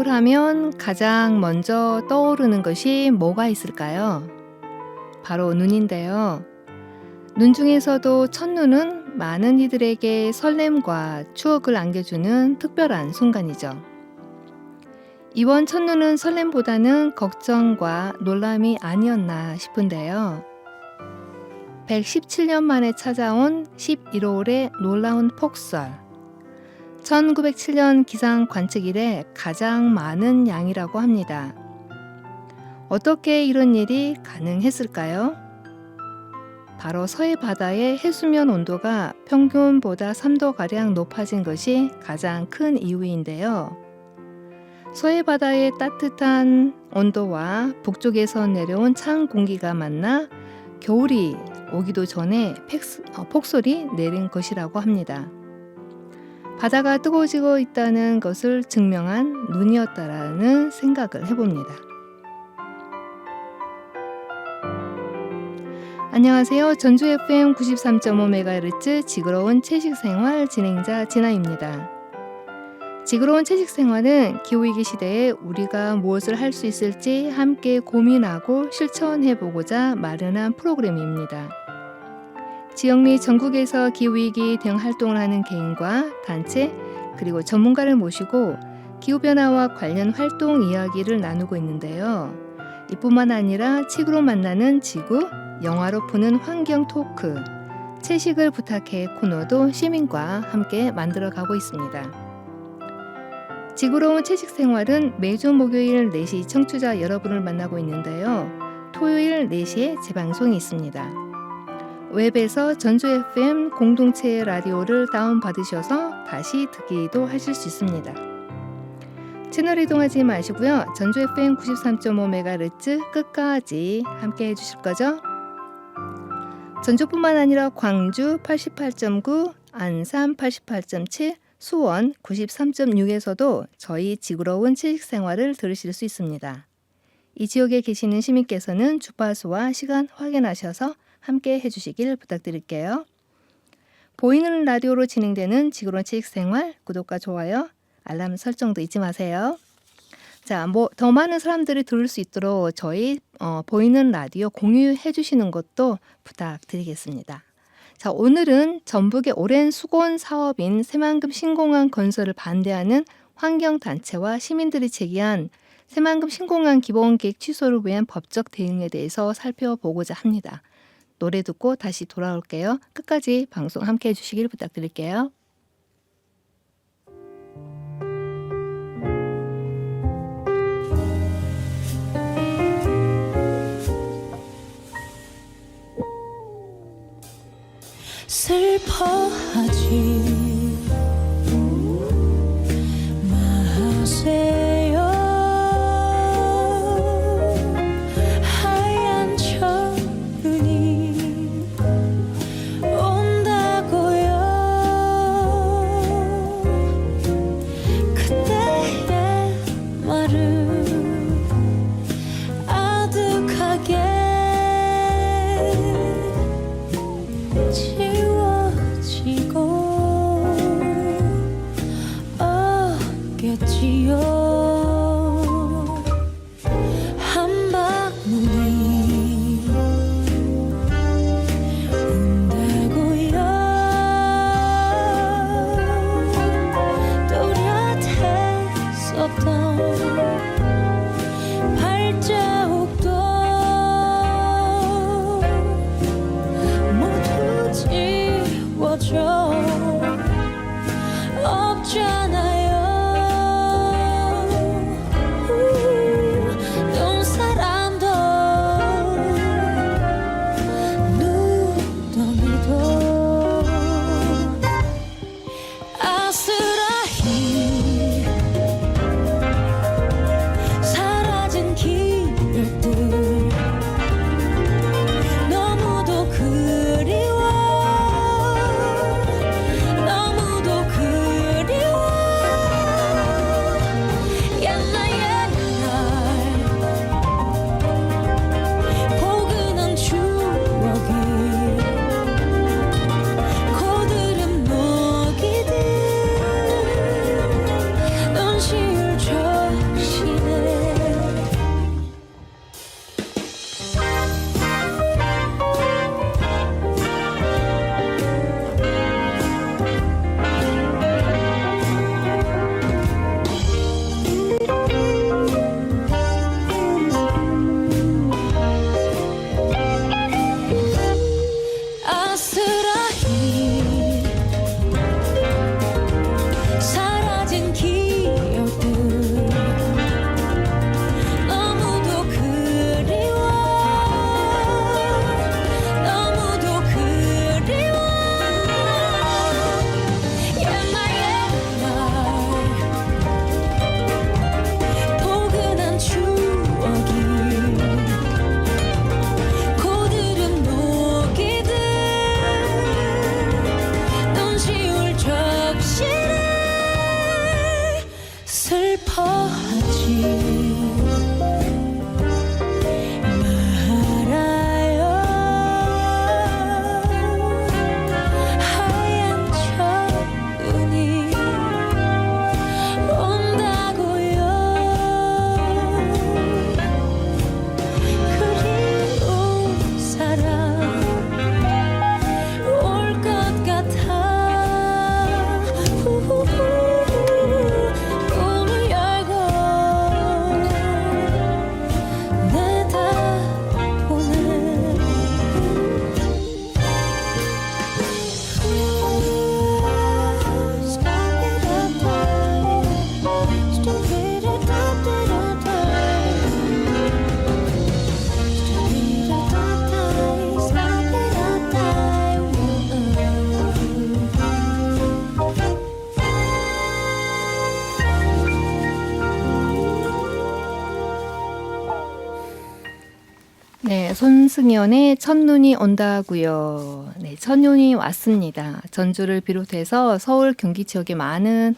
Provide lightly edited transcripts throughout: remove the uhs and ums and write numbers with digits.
겨울 하면 가장 먼저 떠오르는 것이 뭐가 있을까요? 바로 눈인데요. 눈 중에서도 첫눈은 많은 이들에게 설렘과 추억을 안겨주는 특별한 순간이죠. 이번 첫눈은 설렘보다는 걱정과 놀람이 아니었나 싶은데요. 117년 만에 찾아온 11월의 놀라운 폭설. 1907년 기상 관측 이래 가장 많은 양이라고 합니다. 어떻게 이런 일이 가능했을까요? 바로 서해 바다의 해수면 온도가 평균보다 3도가량 높아진 것이 가장 큰 이유인데요. 서해 바다의 따뜻한 온도와 북쪽에서 내려온 찬 공기가 만나 겨울이 오기도 전에 폭설이 내린 것이라고 합니다. 바다가 뜨거워지고 있다는 것을 증명한 눈이었다라는 생각을 해봅니다. 안녕하세요. 전주 FM 93.5MHz 지구로운 채식생활 진행자 진아입니다. 지구로운 채식생활은 기후위기 시대에 우리가 무엇을 할 수 있을지 함께 고민하고 실천해보고자 마련한 프로그램입니다. 지역 및 전국에서 기후위기 대응 활동을 하는 개인과 단체 그리고 전문가를 모시고 기후변화와 관련 활동 이야기를 나누고 있는데요. 이뿐만 아니라 책으로 만나는 지구, 영화로 푸는 환경 토크, 채식을 부탁해 코너도 시민과 함께 만들어가고 있습니다. 지구로운 채식생활은 매주 목요일 4시 청취자 여러분을 만나고 있는데요. 토요일 4시에 재방송이 있습니다. 웹에서 전주 FM 공동체 라디오를 다운받으셔서 다시 듣기도 하실 수 있습니다. 채널 이동하지 마시고요. 전주 FM 93.5MHz 끝까지 함께 해주실 거죠? 전주뿐만 아니라 광주 88.9, 안산 88.7, 수원 93.6에서도 저희 지구로운 채식생활을 들으실 수 있습니다. 이 지역에 계시는 시민께서는 주파수와 시간 확인하셔서 함께 해주시길 부탁드릴게요. 보이는 라디오로 진행되는 지구로운 채식생활 구독과 좋아요, 알람 설정도 잊지 마세요. 자, 더 많은 사람들이 들을 수 있도록 저희 보이는 라디오 공유해 주시는 것도 부탁드리겠습니다. 자, 오늘은 전북의 오랜 수건 사업인 새만금 신공항 건설을 반대하는 환경단체와 시민들이 제기한 새만금 신공항 기본계획 취소를 위한 법적 대응에 대해서 살펴보고자 합니다. 노래 듣고 다시 돌아올게요. 끝까지 방송 함께 해주시길 부탁드릴게요. 슬퍼하지 마세요. 하얀 천눈이 온다고요. 그때의 말은 아득하게 지워지고 네, 손승연의 첫눈이 온다고요. 네, 첫눈이 왔습니다. 전주를 비롯해서 서울, 경기 지역에 많은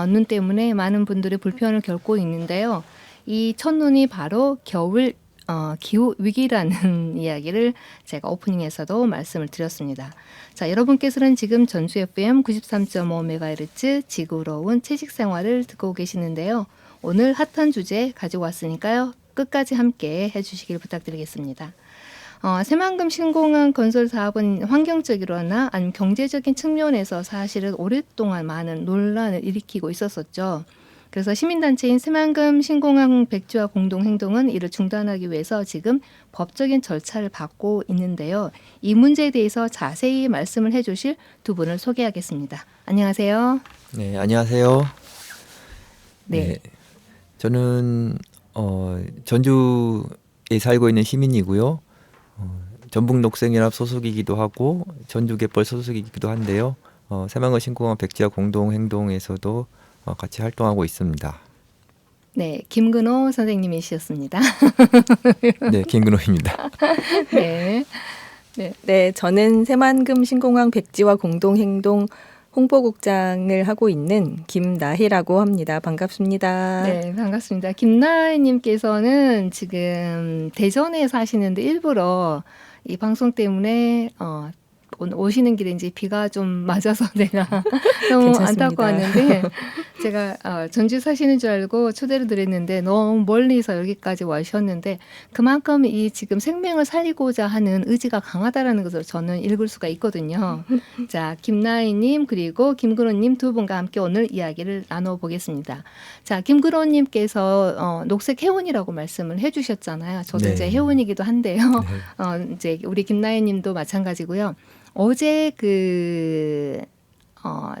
눈 때문에 많은 분들이 불편을 겪고 있는데요. 이 첫눈이 바로 겨울 기후 위기라는 이야기를 제가 오프닝에서도 말씀을 드렸습니다. 자, 여러분께서는 지금 전주 FM 93.5MHz 지구로운 채식 생활을 듣고 계시는데요. 오늘 핫한 주제 가지고 왔으니까요. 끝까지 함께 해주시길 부탁드리겠습니다. 새만금 신공항 건설 사업은 환경적이거나 아니면 경제적인 측면에서 사실은 오랫동안 많은 논란을 일으키고 있었었죠. 그래서 시민단체인 새만금 신공항 백지화 공동행동은 이를 중단하기 위해서 지금 법적인 절차를 밟고 있는데요. 이 문제에 대해서 자세히 말씀을 해주실 두 분을 소개하겠습니다. 안녕하세요. 네, 안녕하세요. 네. 저는 전주에 살고 있는 시민이고요. 전북녹색연합 소속이기도 하고 전주갯벌 소속이기도 한데요. 새만금 신공항 백지화 공동행동에서도 같이 활동하고 있습니다. 네, 김근호 선생님이셨습니다. 네, 김근호입니다. 네. 네, 저는 새만금 신공항 백지화 공동행동 홍보국장을 하고 있는 김나희라고 합니다. 반갑습니다. 네, 반갑습니다. 김나희님께서는 지금 대전에 사시는데 일부러 이 방송 때문에 오시는 길에 이제 비가 좀 맞아서 내가 너무 괜찮습니다. 안타고 왔는데 제가 전주 사시는 줄 알고 초대를 드렸는데 너무 멀리서 여기까지 와주셨는데 그만큼 이 지금 생명을 살리고자 하는 의지가 강하다라는 것을 저는 읽을 수가 있거든요. 자, 김나희님 그리고 김근호님 두 분과 함께 오늘 이야기를 나눠보겠습니다. 자, 김근호님께서 녹색 해운이라고 말씀을 해주셨잖아요. 저도 네. 이제 해운이기도 한데요. 이제 우리 김나희님도 마찬가지고요. 어제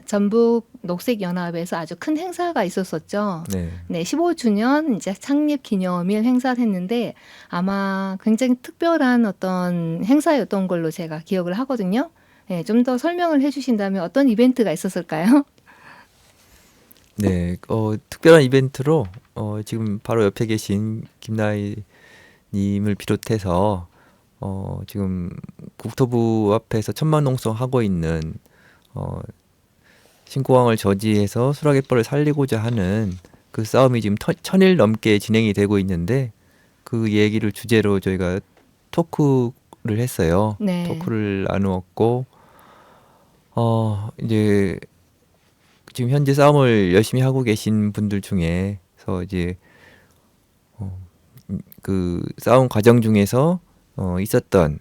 전북 녹색연합에서 아주 큰 행사가 있었었죠. 네. 네, 15주년 이제 창립 기념일 행사를 했는데 아마 굉장히 특별한 어떤 행사였던 걸로 제가 기억을 하거든요. 네, 좀 더 설명을 해주신다면 어떤 이벤트가 있었을까요? 네, 특별한 이벤트로 지금 바로 옆에 계신 김나희님을 비롯해서 지금 국토부 앞에서 천막농성 하고 있는 신공항을 저지해서 수락갯벌을 살리고자 하는 그 싸움이 지금 1000일 넘게 진행이 되고 있는데 그 얘기를 주제로 저희가 토크를 했어요. 네. 토크를 나누었고 이제 지금 현재 싸움을 열심히 하고 계신 분들 중에서 이제 그 싸움 과정 중에서 있었던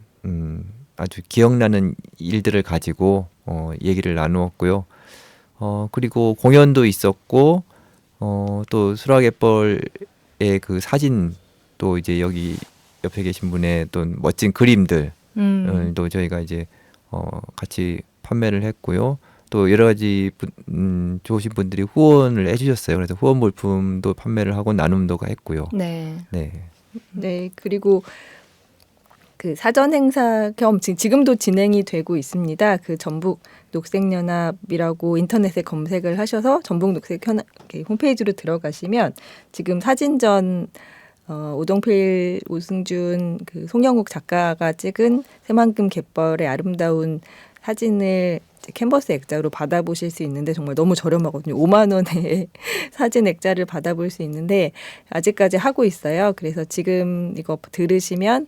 아주 기억나는 일들을 가지고 얘기를 나누었고요. 그리고 공연도 있었고 또 수락갯벌의 그 사진 또 이제 여기 옆에 계신 분의 또 멋진 그림들 또 저희가 이제 같이 판매를 했고요. 또 여러 가지 좋으신 분들이 후원을 해주셨어요. 그래서 후원 물품도 판매를 하고 나눔도 했고요. 네. 네. 네, 그리고 그 사전 행사 겸 지금도 진행이 되고 있습니다. 그 전북 녹색연합이라고 인터넷에 검색을 하셔서 전북 녹색연합 홈페이지로 들어가시면 지금 사진전 오동필, 오승준, 그 송영욱 작가가 찍은 새만금 갯벌의 아름다운 사진을 캔버스 액자로 받아보실 수 있는데 정말 너무 저렴하거든요. 5만 원에 사진 액자를 받아볼 수 있는데 아직까지 하고 있어요. 그래서 지금 이거 들으시면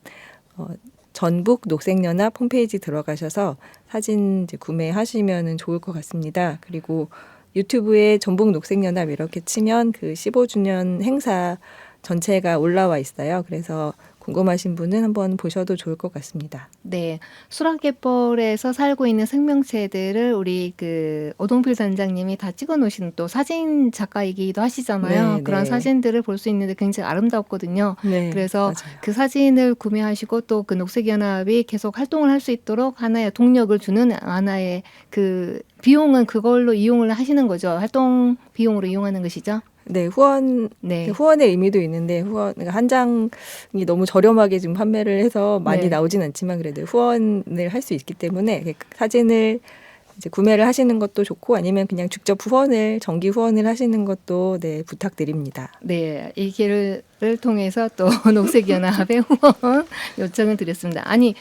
전북 녹색연합 홈페이지 들어가셔서 사진 이제 구매하시면 좋을 것 같습니다. 그리고 유튜브에 전북 녹색연합 이렇게 치면 그 15주년 행사 전체가 올라와 있어요. 그래서 궁금하신 분은 한번 보셔도 좋을 것 같습니다. 네, 수락갯벌에서 살고 있는 생명체들을 우리 그 오동필 단장님이 다 찍어놓으신 또 사진 작가이기도 하시잖아요. 네, 그런 네. 사진들을 볼 수 있는데 굉장히 아름답거든요. 네, 그래서 맞아요. 그 사진을 구매하시고 또 그 녹색연합이 계속 활동을 할 수 있도록 하나의 동력을 주는 하나의 그 비용은 그걸로 이용을 하시는 거죠. 활동 비용으로 이용하는 것이죠. 네, 후원 네. 후원의 의미도 있는데 그러니까 한 장이 너무 저렴하게 지금 판매를 해서 많이 네. 나오진 않지만 그래도 후원을 할 수 있기 때문에 사진을 이제 구매를 하시는 것도 좋고 아니면 그냥 직접 정기 후원을 하시는 것도 네, 부탁드립니다. 네, 이 기회를 통해서 또 녹색연합에 후원 요청을 드렸습니다. 아니,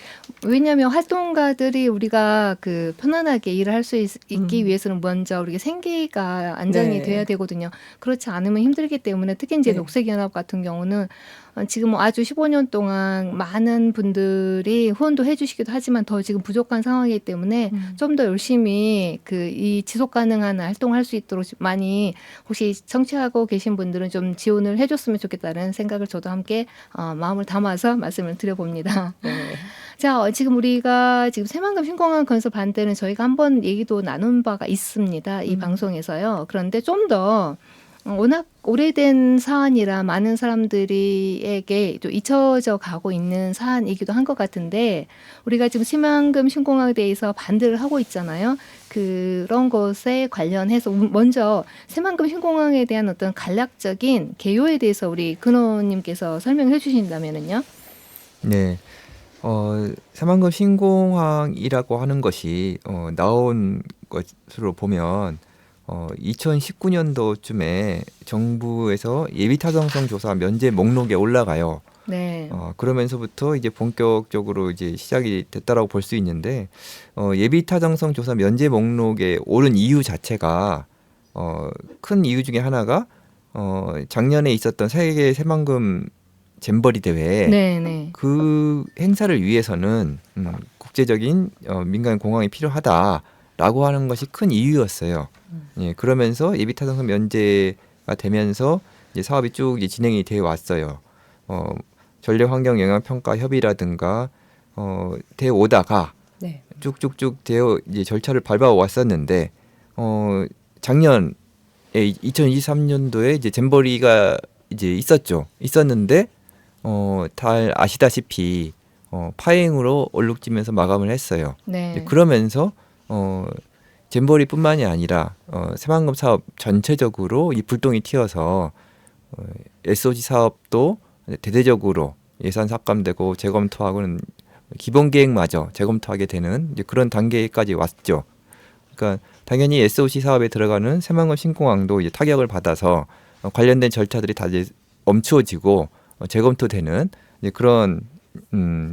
왜냐하면 활동가들이 우리가 그 편안하게 일을 할 수 있기 위해서는 먼저 우리가 생계가 안정이 네. 돼야 되거든요. 그렇지 않으면 힘들기 때문에 특히 이제 네. 녹색연합 같은 경우는 지금 뭐 아주 15년 동안 많은 분들이 후원도 해주시기도 하지만 더 지금 부족한 상황이기 때문에 좀 더 열심히 이 지속 가능한 활동을 할 수 있도록 많이 혹시 청취하고 계신 분들은 좀 지원을 해줬으면 좋겠다는 생각을 저도 함께 마음을 담아서 말씀을 드려봅니다. 네. 자, 지금 우리가 지금 새만금 신공항 건설 반대는 저희가 한번 얘기도 나눈 바가 있습니다. 이 방송에서요. 그런데 좀 더 워낙 오래된 사안이라 많은 사람들에게 좀 잊혀져 가고 있는 사안이기도 한 것 같은데 우리가 지금 새만금 신공항에 대해서 반대를 하고 있잖아요. 그런 것에 관련해서 먼저 새만금 신공항에 대한 어떤 간략적인 개요에 대해서 우리 근호님께서 설명해 주신다면은요. 네. 새만금 신공항이라고 하는 것이 나온 것으로 보면 2019년도쯤에 정부에서 예비 타당성 조사 면제 목록에 올라가요. 네. 그러면서부터 이제 본격적으로 이제 시작이 됐다라고 볼 수 있는데 예비 타당성 조사 면제 목록에 오른 이유 자체가 큰 이유 중에 하나가 작년에 있었던 세계 새만금 잼버리 대회 네. 그 행사를 위해서는 국제적인 민간 공항이 필요하다라고 하는 것이 큰 이유였어요. 예, 그러면서 예비 타당성 면제가 되면서 이제 사업이 쭉 이제 진행이 되어 왔어요. 전력환경영향평가협의라든가 되어 오다가 네. 쭉쭉쭉 되어 이제 절차를 밟아 왔었는데 작년에 2023년도에 이제 잼버리가 이제 있었는데 다 아시다시피 파행으로 얼룩지면서 마감을 했어요. 네. 그러면서 잼버리뿐만이 아니라 새만금 사업 전체적으로 이 불똥이 튀어서 SOG 사업도 대대적으로 예산 삭감되고 재검토하고는 기본 계획마저 재검토하게 되는 이제 그런 단계까지 왔죠. 그러니까 당연히 SOC 사업에 들어가는 새만금 신공항도 이제 타격을 받아서 관련된 절차들이 다 이제 멈추어지고 재검토되는 이제 그런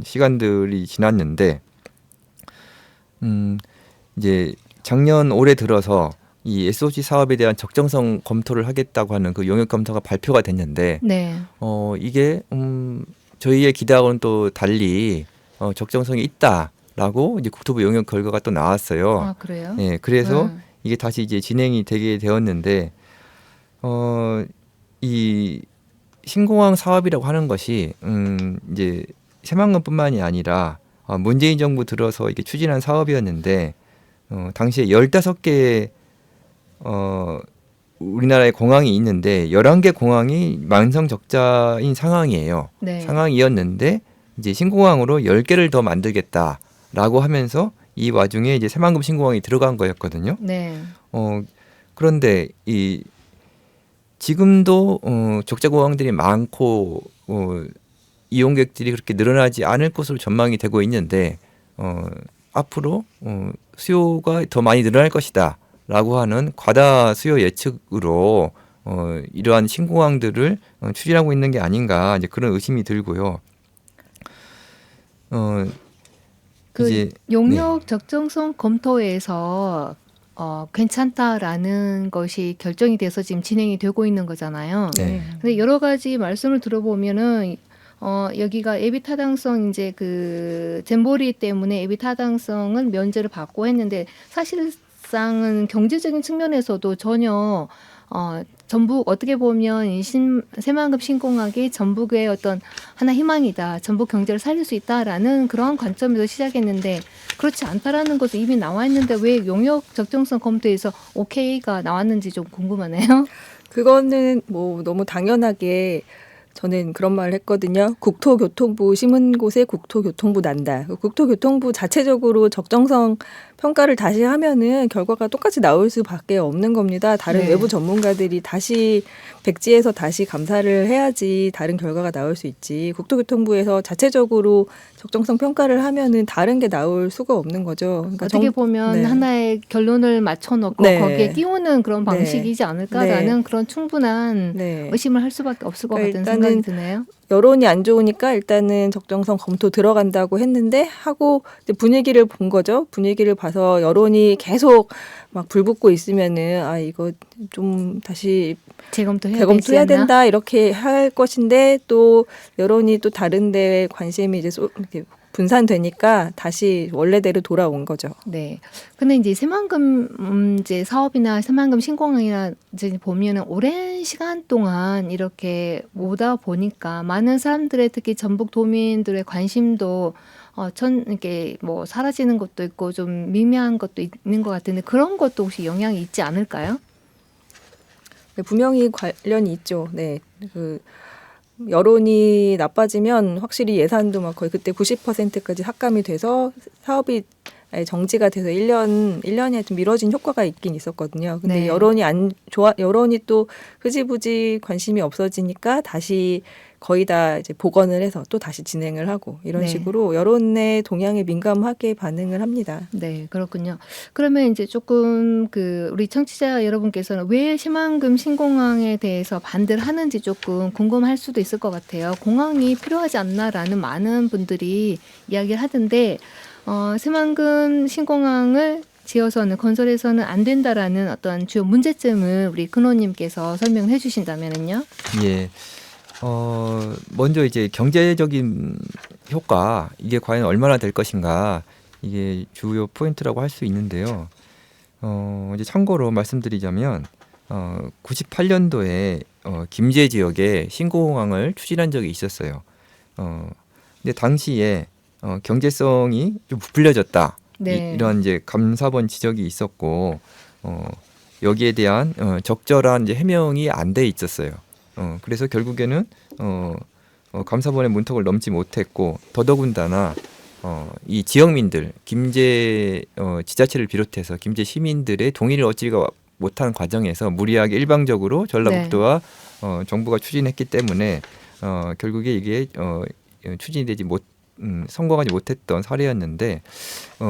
시간들이 지났는데 이제 작년 올해 들어서 이 SOC 사업에 대한 적정성 검토를 하겠다고 하는 그 용역 검토가 발표가 됐는데 네. 이게 저희의 기대하고는 또 달리 적정성이 있다라고 이제 국토부 용역 결과가 또 나왔어요. 아, 그래요? 예, 그래서 이게 다시 이제 진행이 되게 되었는데 이 신공항 사업이라고 하는 것이 이제 새만금뿐만이 아니라 문재인 정부 들어서 이게 추진한 사업이었는데 당시에 15개의 우리나라에 공항이 있는데 11개 공항이 만성 적자인 상황이에요. 네. 상황이었는데 이제 신공항으로 10개를 더 만들겠다라고 하면서 이 와중에 이제 새만금 신공항이 들어간 거였거든요. 네. 그런데 지금도 적자 공항들이 많고 이용객들이 그렇게 늘어나지 않을 것으로 전망이 되고 있는데 앞으로 수요가 더 많이 늘어날 것이다라고 하는 과다 수요 예측으로 이러한 신공항들을 추진하고 있는 게 아닌가 이제 그런 의심이 들고요. 이제 용역 적정성 검토에서 괜찮다라는 것이 결정이 돼서 지금 진행이 되고 있는 거잖아요. 네. 근데 여러 가지 말씀을 들어보면은 여기가 예비 타당성 이제 그 잼버리 때문에 예비 타당성은 면제를 받고 했는데 사실상은 경제적인 측면에서도 전혀 전북 어떻게 보면 이 새만금 신공항이 전북의 어떤 하나 희망이다. 전북 경제를 살릴 수 있다라는 그런 관점에서 시작했는데 그렇지 않다라는 것은 이미 나와 있는데 왜 용역 적정성 검토에서 오케이가 나왔는지 좀 궁금하네요. 그거는 뭐 너무 당연하게 저는 그런 말을 했거든요. 국토교통부 심은 곳에 국토교통부 난다. 국토교통부 자체적으로 적정성 평가를 다시 하면은 결과가 똑같이 나올 수밖에 없는 겁니다. 다른 네. 외부 전문가들이 다시 백지에서 다시 감사를 해야지 다른 결과가 나올 수 있지. 국토교통부에서 자체적으로 적정성 평가를 하면은 다른 게 나올 수가 없는 거죠. 그러니까 어떻게 보면 네. 하나의 결론을 맞춰놓고 네. 거기에 띄우는 그런 네. 방식이지 않을까라는 그런 충분한 네. 의심을 할 수밖에 없을 것 그러니까 같은 생각이 드네요. 여론이 안 좋으니까 일단은 적정성 검토 들어간다고 했는데 하고 이제 분위기를 본 거죠. 분위기를 봐서 여론이 계속 막 불붙고 있으면은 아 이거 좀 다시 재검토해야 재검토해야 되지 않나? 된다 이렇게 할 것인데 또 여론이 또 다른데 관심이 이제 이렇게 분산되니까 다시 원래대로 돌아온 거죠. 네. 근데 이제 새만금 이제 사업이나 새만금 신공항이나 이제 보면은 오랜 시간 동안 이렇게 오다 보니까 많은 사람들의 특히 전북 도민들의 관심도 이렇게 뭐 사라지는 것도 있고 좀 미미한 것도 있는 것 같은데 그런 것도 혹시 영향이 있지 않을까요? 네, 분명히 관련이 있죠. 네. 그 여론이 나빠지면 확실히 예산도 막 거의 그때 90%까지 삭감이 돼서 사업이 정지가 돼서 1년에 좀 미뤄진 효과가 있긴 있었거든요. 근데 네. 여론이 안 좋아, 여론이 또 흐지부지 관심이 없어지니까 다시 거의 다 이제 복원을 해서 또 다시 진행을 하고 이런 네. 식으로 여론의 동향에 민감하게 반응을 합니다. 네, 그렇군요. 그러면 이제 조금 우리 청취자 여러분께서는 왜 새만금 신공항에 대해서 반대를 하는지 조금 궁금할 수도 있을 것 같아요. 공항이 필요하지 않나라는 많은 분들이 이야기를 하던데 새만금 신공항을 지어서는 건설해서는 안 된다라는 어떤 주요 문제점을 우리 근호님께서 설명해 주신다면은요. 예. 먼저 이제 경제적인 효과, 이게 과연 얼마나 될 것인가, 이게 주요 포인트라고 할 수 있는데요. 이제 참고로 말씀드리자면, 98년도에 김제 지역에 신공항을 추진한 적이 있었어요. 근데 당시에 경제성이 좀 부풀려졌다. 네. 이런 이제 감사본 지적이 있었고, 여기에 대한 적절한 이제 해명이 안 돼 있었어요. 그래서 결국에는 감사본의 문턱을 넘지 못했고 더더군다나 이 지역민들 김제 지자체를 비롯해서 김제 시민들의 동의를 얻지가 못한 과정에서 무리하게 일방적으로 전라북도와 정부가 추진했기 때문에 결국에 이게 추진이 되지 성공하지 못했던 사례였는데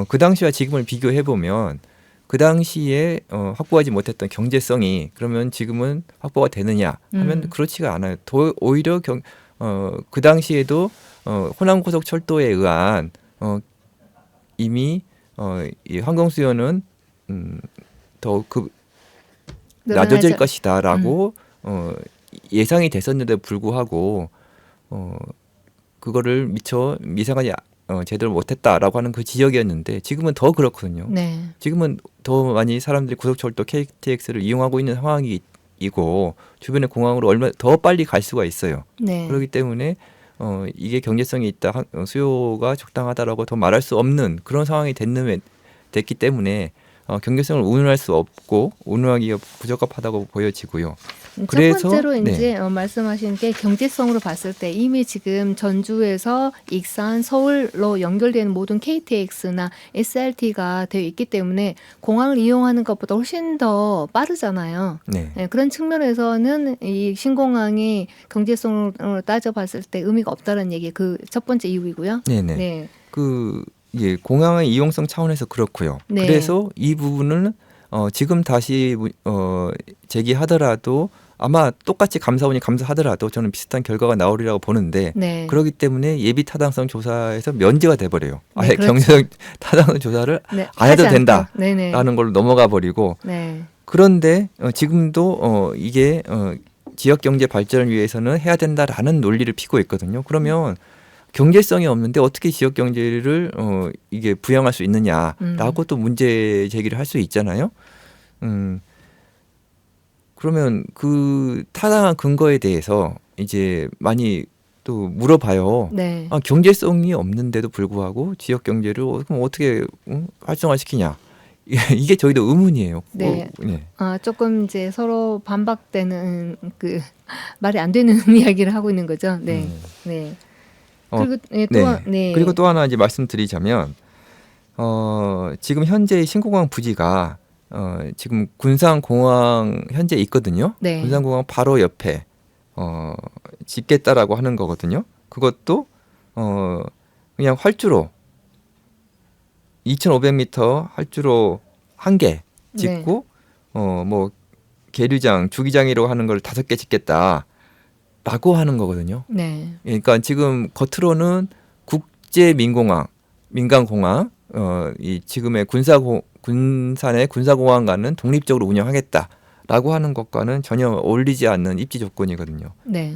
그 당시와 지금을 비교해 보면 그 당시에 확보하지 못했던 경제성이 그러면 지금은 확보가 되느냐 하면 그렇지가 않아요. 오히려 그 당시에도 호남고속철도에 의한 이미 이 항공 수요는 더 낮아질 것이다라고 예상이 됐었는데 불구하고 그거를 미처 미상하지 제대로 못했다라고 하는 그 지역이었는데 지금은 더 그렇거든요. 네. 지금은 더 많이 사람들이 고속철도 KTX를 이용하고 있는 상황이고 주변의 공항으로 얼마 더 빨리 갈 수가 있어요. 네. 그렇기 때문에 이게 경제성이 있다, 수요가 적당하다라고 더 말할 수 없는 그런 상황이 됐기 때문에 경제성을 운운할 수 없고 운운하기가 부적합하다고 보여지고요. 첫 번째로 이제 말씀하신 게 경제성으로 봤을 때 이미 지금 전주에서 익산, 서울로 연결되는 모든 KTX나 SRT가 되어 있기 때문에 공항을 이용하는 것보다 훨씬 더 빠르잖아요. 네. 네, 그런 측면에서는 이 신공항이 경제성으로 따져봤을 때 의미가 없다는 얘기 그 첫 번째 이유이고요. 네네. 네. 공항의 이용성 차원에서 그렇고요. 네. 그래서 이 부분은 지금 다시 제기하더라도 아마 똑같이 감사원이 감사하더라도 저는 비슷한 결과가 나오리라고 보는데 네. 그렇기 때문에 예비 타당성 조사에서 면제가 돼버려요. 아예 그렇죠. 경제적 타당성 조사를 네, 안 해도 하지 않고. 된다라는 걸로 넘어가 버리고 네. 그런데 지금도 이게 지역 경제 발전을 위해서는 해야 된다라는 논리를 피고 있거든요. 그러면 경제성이 없는데 어떻게 지역 경제를 이게 부양할 수 있느냐라고 또 문제 제기를 할 수 있잖아요. 그러면 그 타당한 근거에 대해서 이제 많이 또 물어봐요. 네. 경제성이 없는데도 불구하고 지역 경제를 그럼 어떻게 활성화시키냐? 이게 저희도 의문이에요. 네. 네. 조금 이제 서로 반박되는 그 말이 안 되는 이야기를 하고 있는 거죠. 네. 네. 어, 그리고 네, 네. 네. 그리고 또 하나 이제 말씀드리자면 지금 현재 신공항 부지가 지금 군산공항 현재 있거든요. 네. 군산공항 바로 옆에 짓겠다라고 하는 거거든요. 그것도 그냥 활주로 2,500m 활주로 한 개 짓고 뭐 계류장, 주기장이라고 하는 걸 5개 짓겠다라고 하는 거거든요. 네. 그러니까 지금 겉으로는 국제 민간공항, 이 지금의 군산의 군사공항과는 독립적으로 운영하겠다라고 하는 것과는 전혀 어울리지 않는 입지 조건이거든요. 네.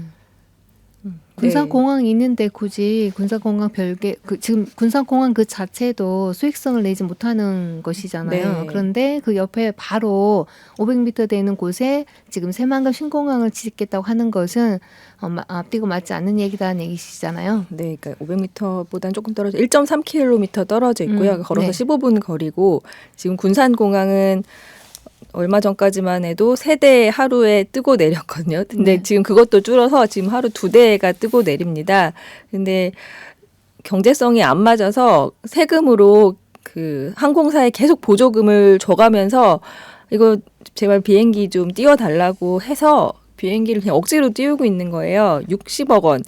군산공항이 있는데 굳이 군산공항 별개 지금 군산공항 그 자체도 수익성을 내지 못하는 것이잖아요. 네. 그런데 그 옆에 바로 500m 되는 곳에 지금 새만금 신공항을 짓겠다고 하는 것은 앞뒤가 맞지 않는 얘기다는 얘기시잖아요. 네, 그러니까 500m보다는 조금 떨어져 1.3km 떨어져 있고요. 걸어서 네. 15분 거리고 지금 군산공항은 얼마 전까지만 해도 3대 하루에 뜨고 내렸거든요. 근데 네. 지금 그것도 줄어서 지금 하루 2대가 뜨고 내립니다. 근데 경제성이 안 맞아서 세금으로 그 항공사에 계속 보조금을 줘가면서 이거 제발 비행기 좀 띄워달라고 해서 비행기를 그냥 억지로 띄우고 있는 거예요. 60억 원.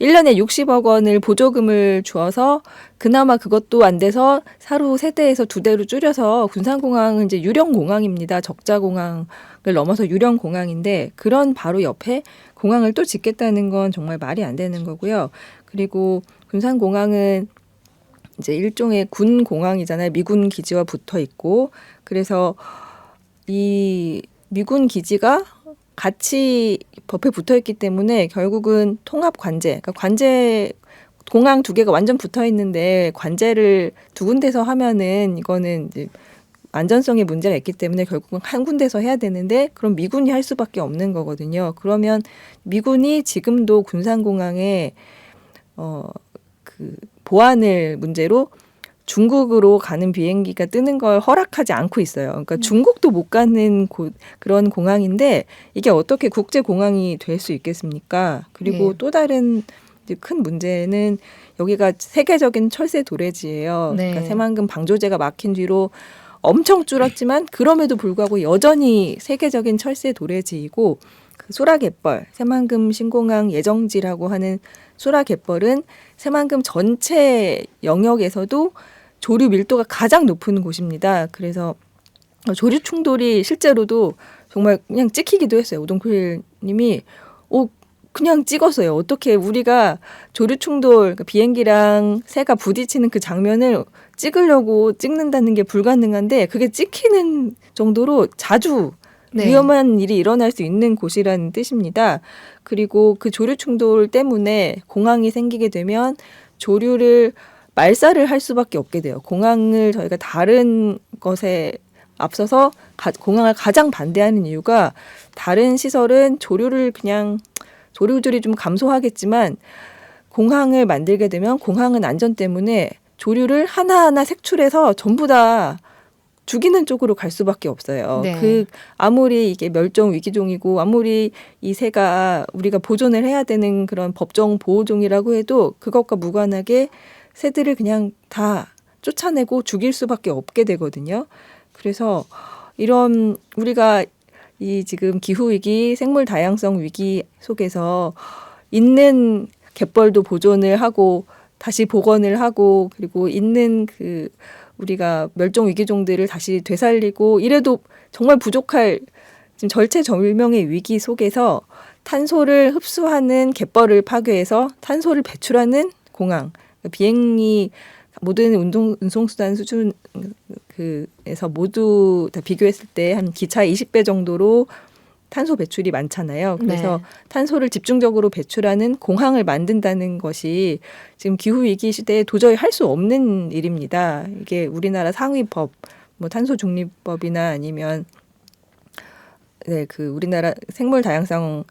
1년에 60억 원을 보조금을 주어서 그나마 그것도 안 돼서 하루 3대에서 2대로 줄여서 군산공항은 이제 유령공항입니다. 적자공항을 넘어서 유령공항인데 그런 바로 옆에 공항을 또 짓겠다는 건 정말 말이 안 되는 거고요. 그리고 군산공항은 이제 일종의 군 공항이잖아요. 미군 기지와 붙어 있고 그래서 이 미군 기지가 같이 옆에 붙어 있기 때문에 결국은 통합 관제, 그러니까 관제 공항 2개가 완전 붙어 있는데 관제를 2군데서 하면은 이거는 이제 안전성에 문제가 있기 때문에 결국은 한 군데서 해야 되는데 그럼 미군이 할 수밖에 없는 거거든요. 그러면 미군이 지금도 군산공항에 그 보안을 문제로 중국으로 가는 비행기가 뜨는 걸 허락하지 않고 있어요. 그러니까 중국도 못 가는 그런 공항인데 이게 어떻게 국제 공항이 될 수 있겠습니까? 그리고 네. 또 다른 이제 큰 문제는 여기가 세계적인 철새 도래지예요. 네. 그러니까 새만금 방조제가 막힌 뒤로 엄청 줄었지만 그럼에도 불구하고 여전히 세계적인 철새 도래지이고 그 소라갯벌, 새만금 신공항 예정지라고 하는 소라갯벌은 새만금 전체 영역에서도 조류 밀도가 가장 높은 곳입니다. 그래서 조류 충돌이 실제로도 정말 그냥 찍히기도 했어요. 우동필 님이 그냥 찍었어요. 어떻게 우리가 조류 충돌, 그러니까 비행기랑 새가 부딪히는 그 장면을 찍으려고 찍는다는 게 불가능한데 그게 찍히는 정도로 자주 네. 위험한 일이 일어날 수 있는 곳이라는 뜻입니다. 그리고 그 조류 충돌 때문에 공항이 생기게 되면 조류를 말살을 할 수밖에 없게 돼요. 공항을 저희가 다른 것에 앞서서 공항을 가장 반대하는 이유가 다른 시설은 조류를 그냥 조류들이 좀 감소하겠지만 공항을 만들게 되면 공항은 안전 때문에 조류를 하나하나 색출해서 전부 다 죽이는 쪽으로 갈 수밖에 없어요. 네. 아무리 이게 멸종 위기종이고 아무리 이 새가 우리가 보존을 해야 되는 그런 법정 보호종이라고 해도 그것과 무관하게 새들을 그냥 다 쫓아내고 죽일 수밖에 없게 되거든요. 그래서 이런 우리가 이 지금 기후 위기, 생물 다양성 위기 속에서 있는 갯벌도 보존을 하고 다시 복원을 하고 그리고 있는 그 우리가 멸종 위기종들을 다시 되살리고 이래도 정말 부족할 지금 절체절명의 위기 속에서 탄소를 흡수하는 갯벌을 파괴해서 탄소를 배출하는 공항, 비행이 모든 운송수단 수준 그에서 모두 다 비교했을 때 한 기차의 20배 정도로 탄소 배출이 많잖아요. 그래서 네. 탄소를 집중적으로 배출하는 공항을 만든다는 것이 지금 기후 위기 시대에 도저히 할 수 없는 일입니다. 이게 우리나라 상위법, 뭐 탄소 중립법이나 아니면 그 우리나라 생물 다양성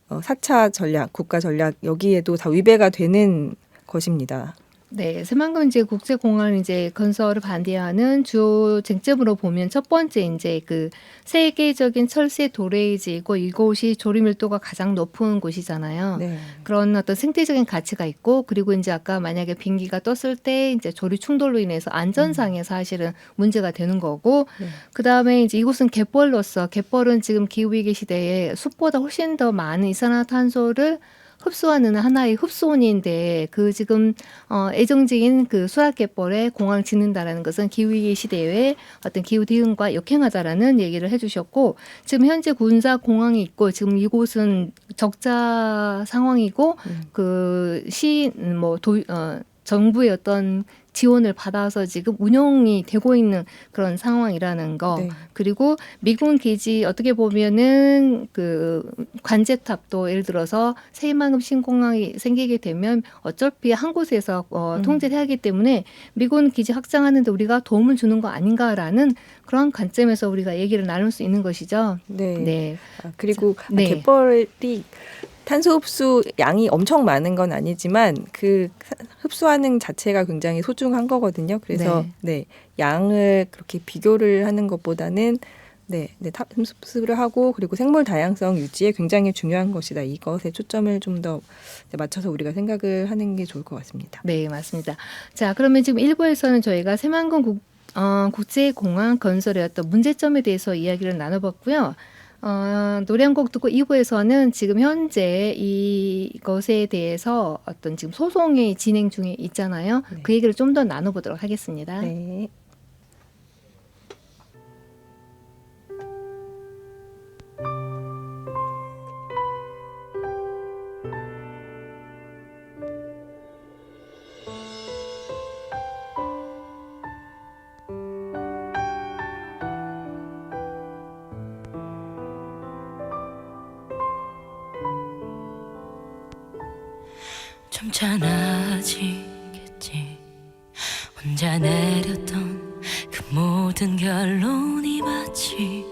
4차 전략, 국가 전략 여기에도 다 위배가 되는 것입니다. 네, 새만금 이제 국제공항 이제 건설을 반대하는 주요 쟁점으로 보면 첫 번째 이제 그 세계적인 철새 도래지이고 이곳이 조류 밀도가 가장 높은 곳이잖아요. 네. 그런 어떤 생태적인 가치가 있고 그리고 이제 아까 만약에 비행기가 떴을 때 이제 조류 충돌로 인해서 안전상에 사실은 문제가 되는 거고 네. 그다음에 이제 이곳은 갯벌로서 갯벌은 지금 기후위기 시대에 숲보다 훨씬 더 많은 이산화탄소를 흡수하는 하나의 흡수원인데 그 지금 애정지인 그 수락갯벌에 공항을 짓는다라는 것은 기후위기 시대의 어떤 기후 대응과 역행하다라는 얘기를 해주셨고 지금 현재 군사 공항이 있고 지금 이곳은 적자 상황이고 정부의 어떤 지원을 받아서 지금 운영이 되고 있는 그런 상황이라는 거. 네. 그리고 미군 기지 어떻게 보면은 그 관제탑도 예를 들어서 새만금 신공항이 생기게 되면 어차피 한 곳에서 통제를 해야 하기 때문에 미군 기지 확장하는데 우리가 도움을 주는 거 아닌가라는 그런 관점에서 우리가 얘기를 나눌 수 있는 것이죠. 네. 네. 그리고 네. 갯벌이 탄소 흡수 양이 엄청 많은 건 아니지만 그 흡수하는 자체가 굉장히 소중한 거거든요. 그래서 네, 양을 그렇게 비교를 하는 것보다는 탄소 흡수를 하고 그리고 생물 다양성 유지에 굉장히 중요한 것이다. 이것에 초점을 좀 더 맞춰서 우리가 생각을 하는 게 좋을 것 같습니다. 네, 맞습니다. 자, 그러면 지금 1부에서는 저희가 새만금 국제공항 건설의 어떤 문제점에 대해서 이야기를 나눠봤고요. 노래 한 곡 듣고 2부에서는 지금 현재 이것에 대해서 어떤 지금 소송이 진행 중에 있잖아요. 네. 그 얘기를 좀 더 나눠보도록 하겠습니다. 네. 좀 괜찮아지겠지. 혼자 내렸던 그 모든 결론이 마치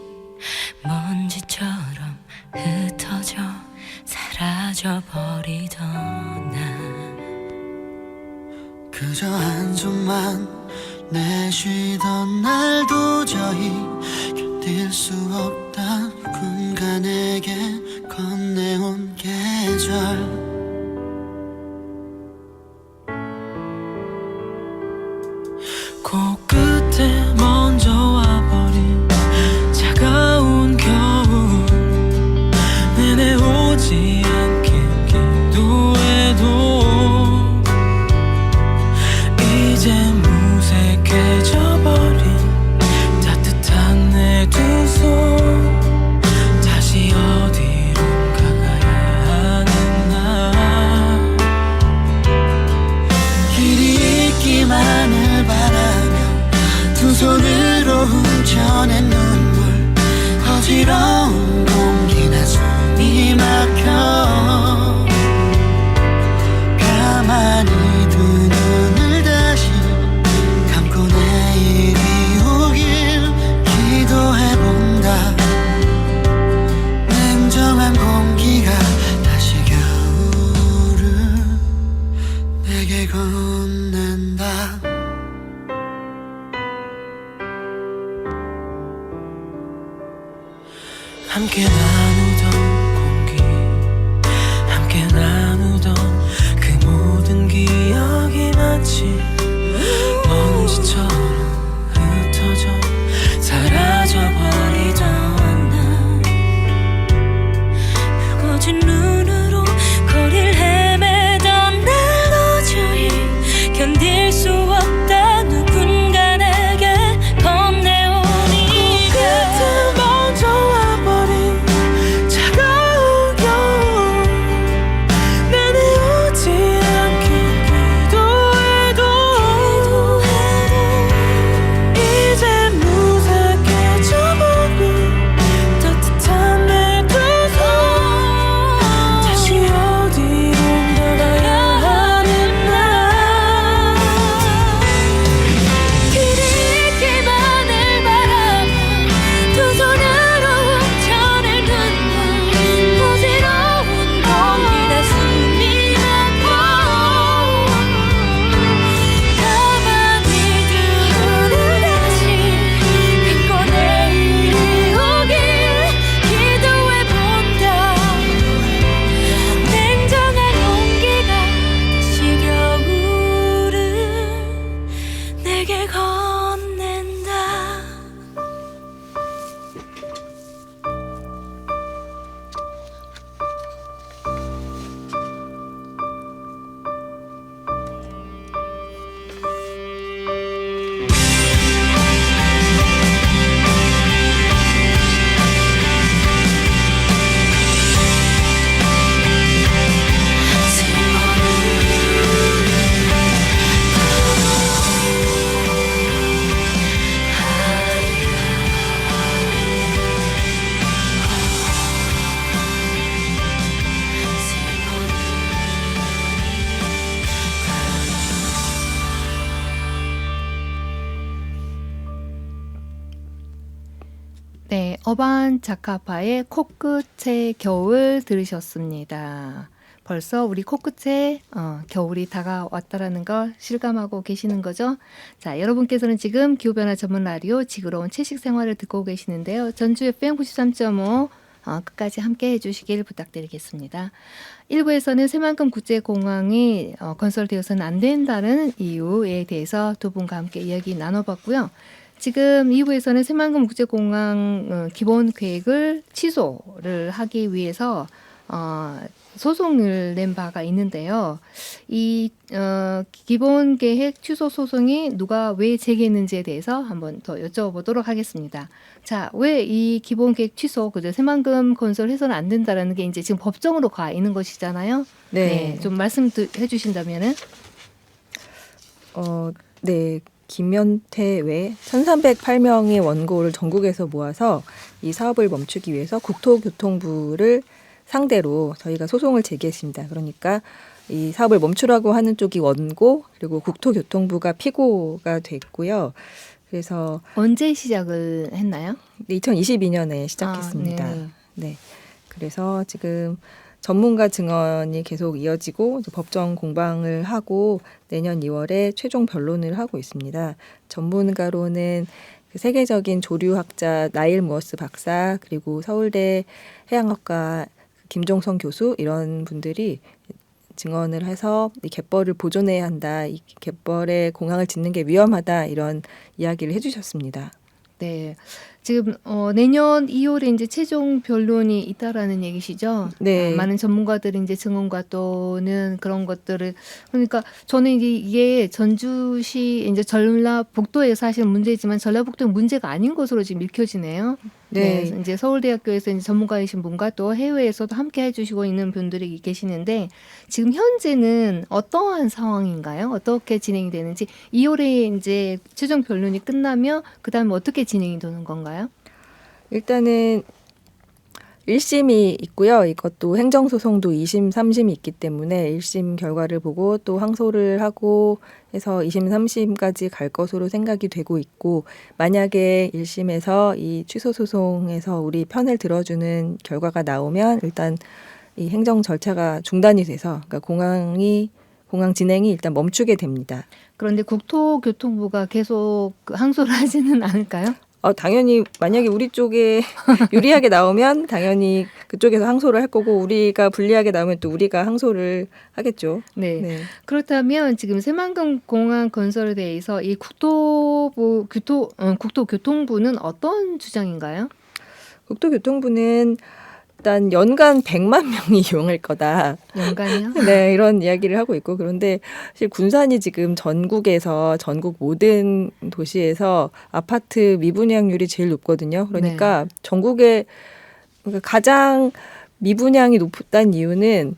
먼지처럼 흩어져 사라져버리던 나. 그저 한숨만 내쉬던 날 도저히 견딜 수 없다. 누군가 내게 건네온 계절. 코끝에 먼저 와버린 차가운 겨울 내내 오지 않긴 기도해도 이제 무색해져버린 따뜻한 내 두 손 다시 어디로 가야 하는 나. 길이 있기만을 바라며 두 손으로 훔쳐낸 눈물 어지러운 공기나 숨이 막혀 가만히 두 눈을 다시 감고 내일이 오길 기도해본다. 냉정한 공기가 다시 겨울을 내게 건넨다. 함께 나누던 공기 함께 나누던 그 모든 기억이 마치 먼지처럼 흩어져 사라져버리던 나. 붉어진 눈으로 거리를 헤매던 날 도저히 견딜 수 없다. 누군가 내게 건네온 이별. 그때 먼저 와버린 차가운 겨울 내내 오지 않긴 기도해도 너에게 건넨다. 네, 어반자카파의 코끝의 겨울 들으셨습니다. 벌써 우리 코끝에 겨울이 다가왔다라는 걸 실감하고 계시는 거죠? 자, 여러분께서는 지금 기후변화 전문 라디오 지구로운 채식 생활을 듣고 계시는데요. 전주 FM 93.5 끝까지 함께 해주시길 부탁드리겠습니다. 1부에서는 새만금 국제공항이 건설되어서는 안 된다는 이유에 대해서 두 분과 함께 이야기 나눠봤고요. 지금 2부에서는 새만금 국제공항 기본 계획을 취소를 하기 위해서 소송을 낸 바가 있는데요. 이 기본 계획 취소 소송이 누가 왜 제기했는지에 대해서 한번 더 여쭤보도록 하겠습니다. 자, 왜 이 기본 계획 취소, 그죠? 새만금 건설해서는 안 된다라는 게 이제 지금 법정으로 가 있는 것이잖아요. 네. 좀 말씀해 주신다면은. 네. 김연태 외 1,308명의 원고를 전국에서 모아서 이 사업을 멈추기 위해서 국토교통부를 상대로 저희가 소송을 제기했습니다. 그러니까 이 사업을 멈추라고 하는 쪽이 원고, 그리고 국토교통부가 피고가 됐고요. 그래서 언제 시작을 했나요? 2022년에 시작했습니다. 네. 네. 그래서 지금 전문가 증언이 계속 이어지고 이제 법정 공방을 하고 내년 2월에 최종 변론을 하고 있습니다. 전문가로는 그 세계적인 조류학자 나일 무어스 박사, 그리고 서울대 해양학과 김종성 교수, 이런 분들이 증언을 해서 이 갯벌을 보존해야 한다, 이 갯벌에 공항을 짓는 게 위험하다, 이런 이야기를 해주셨습니다. 네. 지금 내년 2월에 이제 최종 변론이 있다라는 얘기시죠? 네. 많은 전문가들이 이제 증언과 또는 그런 것들을, 그러니까 저는 이게 전주시 이제 전라북도에 사실 문제지만 전라북도 문제가 아닌 것으로 지금 읽혀지네요. 네. 네. 이제 서울대학교에서 이제 전문가이신 분과 또 해외에서도 함께 해주시고 있는 분들이 계시는데 지금 현재는 어떠한 상황인가요? 어떻게 진행이 되는지, 2월에 이제 최종 변론이 끝나면 그 다음에 어떻게 진행이 되는 건가요? 일단은 1심이 있고요. 이것도 행정소송도 2심, 3심이 있기 때문에 1심 결과를 보고 또 항소를 하고 해서 2심, 3심까지 갈 것으로 생각이 되고 있고, 만약에 1심에서 이 취소 소송에서 우리 편을 들어주는 결과가 나오면 일단 이 행정 절차가 중단이 돼서, 그러니까 공항 진행이 일단 멈추게 됩니다. 그런데 국토교통부가 계속 항소를 하지는 않을까요? 당연히 만약에 우리 쪽에 유리하게 나오면 당연히 그쪽에서 항소를 할 거고, 우리가 불리하게 나오면 또 우리가 항소를 하겠죠. 네. 네. 그렇다면 지금 새만금 공항 건설에 대해서 이 국토교통부는 어떤 주장인가요? 국토교통부는 일단 연간 100만 명이 이용할 거다. 연간이요? 네, 이런 이야기를 하고 있고, 그런데 사실 군산이 지금 전국 모든 도시에서 아파트 미분양률이 제일 높거든요. 그러니까 전국에 가장 미분양이 높다는 이유는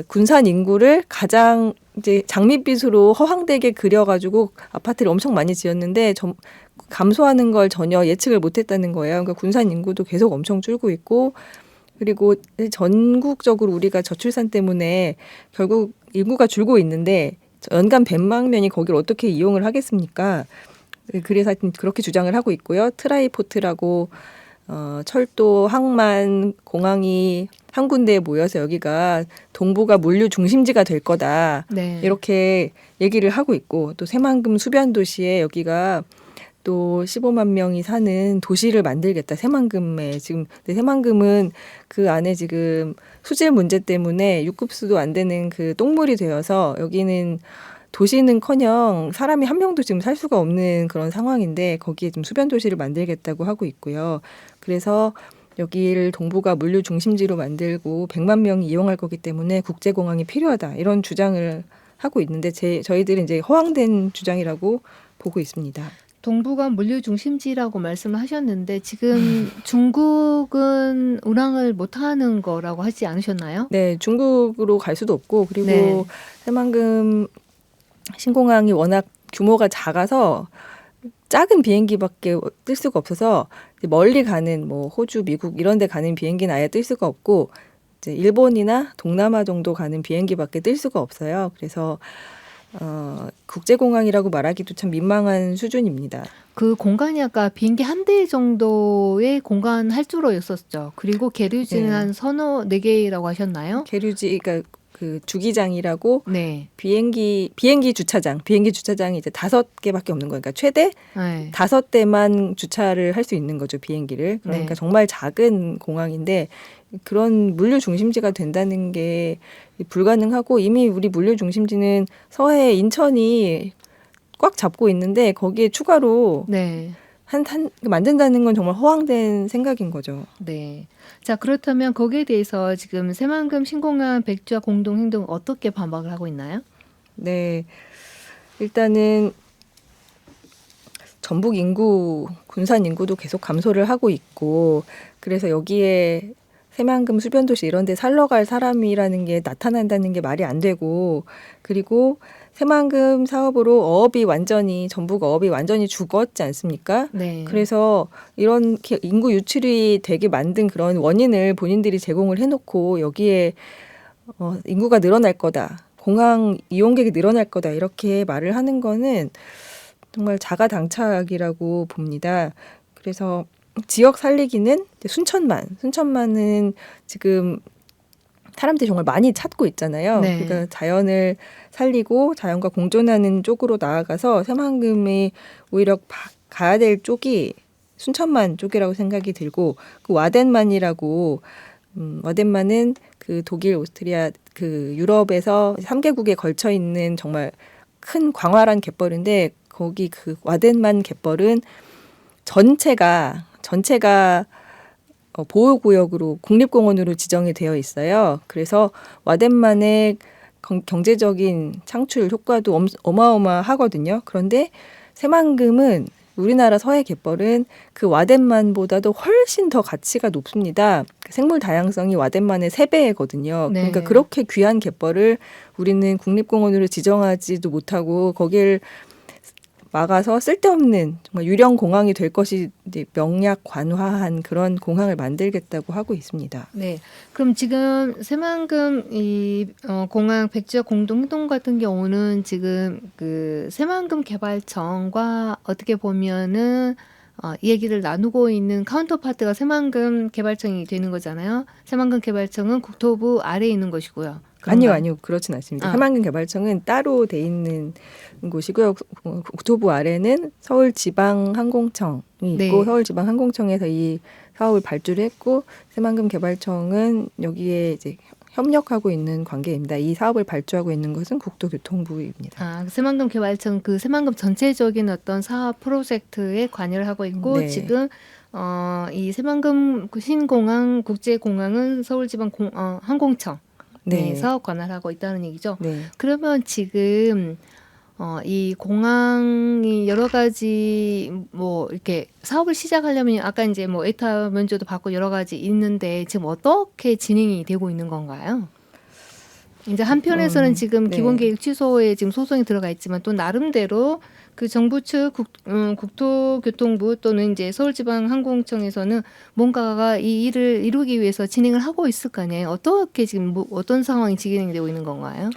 군산 인구를 가장 이제 장밋빛으로 허황되게 그려가지고 아파트를 엄청 많이 지었는데 감소하는 걸 전혀 예측을 못했다는 거예요. 그러니까 군산 인구도 계속 엄청 줄고 있고, 그리고 전국적으로 우리가 저출산 때문에 결국 인구가 줄고 있는데 연간 100만 명이 거기를 어떻게 이용을 하겠습니까? 그래서 하여튼 그렇게 주장을 하고 있고요. 트라이포트라고 철도, 항만, 공항이 한 군데에 모여서 여기가 동북아 물류 중심지가 될 거다. 네. 이렇게 얘기를 하고 있고, 또 새만금 수변 도시에 여기가 또 15만 명이 사는 도시를 만들겠다. 새만금에 지금, 근데 새만금은 그 안에 지금 수질 문제 때문에 육급수도 안 되는 그 똥물이 되어서 여기는 도시는커녕 사람이 한 명도 지금 살 수가 없는 그런 상황인데 거기에 좀 수변 도시를 만들겠다고 하고 있고요. 그래서 여기를 동부가 물류 중심지로 만들고 100만 명이 이용할 거기 때문에 국제공항이 필요하다 이런 주장을 하고 있는데 저희들은 이제 허황된 주장이라고 보고 있습니다. 동부가 물류 중심지라고 말씀을 하셨는데 지금 중국은 운항을 못하는 거라고 하지 않으셨나요? 네, 중국으로 갈 수도 없고 그리고 네. 새만금 신공항이 워낙 규모가 작아서 작은 비행기밖에 뜰 수가 없어서 멀리 가는 뭐 호주, 미국 이런 데 가는 비행기는 아예 뜰 수가 없고 이제 일본이나 동남아 정도 가는 비행기밖에 뜰 수가 없어요. 그래서 국제공항이라고 말하기도 참 민망한 수준입니다. 그 공간이 아까 비행기 한 대 정도의 공간 할주로였었죠. 그리고 계류지는 네. 한 서너 4개라고 하셨나요? 계류지, 그러니까 그 주기장이라고 네. 비행기 주차장이 이제 5개밖에 없는 거예요. 그러니까 최대 네. 5대만 주차를 할 수 있는 거죠, 비행기를. 그러니까 네. 정말 작은 공항인데 그런 물류 중심지가 된다는 게 불가능하고 이미 우리 물류 중심지는 서해 인천이 꽉 잡고 있는데 거기에 추가로 네. 만든다는 건 정말 허황된 생각인 거죠. 네. 자, 그렇다면 거기에 대해서 지금 새만금 신공항 백주화 공동행동 어떻게 반박을 하고 있나요? 네. 일단은 전북 인구, 군산 인구도 계속 감소를 하고 있고 그래서 여기에 새만금 수변도시 이런 데 살러 갈 사람이라는 게 나타난다는 게 말이 안 되고 그리고 새만금 사업으로 전북 어업이 완전히 죽었지 않습니까? 네. 그래서 이런 인구 유출이 되게 만든 그런 원인을 본인들이 제공을 해놓고 여기에 인구가 늘어날 거다. 공항 이용객이 늘어날 거다. 이렇게 말을 하는 거는 정말 자가당착이라고 봅니다. 그래서 지역 살리기는 순천만은 지금 사람들이 정말 많이 찾고 있잖아요. 네. 그러니까 자연을 살리고 자연과 공존하는 쪽으로 나아가서 새만금이 오히려 가야 될 쪽이 순천만 쪽이라고 생각이 들고 그 와덴만이라고 와덴만은 그 독일, 오스트리아, 그 유럽에서 3개국에 걸쳐 있는 정말 큰 광활한 갯벌인데 거기 그 와덴만 갯벌은 전체가 보호구역으로 국립공원으로 지정이 되어 있어요. 그래서 와덴만의 경제적인 창출 효과도 어마어마하거든요. 그런데 새만금은 우리나라 서해 갯벌은 그 와덴만보다도 훨씬 더 가치가 높습니다. 생물 다양성이 와덴만의 3배거든요. 네. 그러니까 그렇게 귀한 갯벌을 우리는 국립공원으로 지정하지도 못하고 거길 막아서 쓸데없는 정말 유령 공항이 될 것이 명약관화한 그런 공항을 만들겠다고 하고 있습니다. 네. 그럼 지금 새만금 공항 백지화 공동행동 같은 경우는 지금 그 새만금 개발청과 어떻게 보면은 이 얘기를 나누고 있는 카운터파트가 새만금 개발청이 되는 거잖아요. 새만금 개발청은 국토부 아래에 있는 것이고요. 아니요. 그렇진 않습니다. 아. 새만금 개발청은 따로 돼 있는 곳이고요. 국토부 아래는 서울지방항공청이 있고 네. 서울지방항공청에서 이 사업을 발주를 했고 새만금 개발청은 여기에 이제 협력하고 있는 관계입니다. 이 사업을 발주하고 있는 것은 국토교통부입니다. 새만금 개발청 그 새만금 전체적인 어떤 사업 프로젝트에 관여를 하고 있고 네. 지금 이 새만금 신공항 국제공항은 서울지방 항공청 에서 관할하고 있다는 얘기죠. 네. 그러면 지금 이 공항이 여러 가지 뭐 이렇게 사업을 시작하려면 아까 이제 뭐 에타 면제도 받고 여러 가지 있는데 지금 어떻게 진행이 되고 있는 건가요? 이제 한편에서는 지금 네. 기본계획 취소에 지금 소송이 들어가 있지만 또 나름대로 그 정부 측 국토교통부 또는 이제 서울지방항공청에서는 뭔가가 이 일을 이루기 위해서 진행을 하고 있을 거 아니에요. 어떻게 지금 어떤 상황이 진행되고 있는 건가요?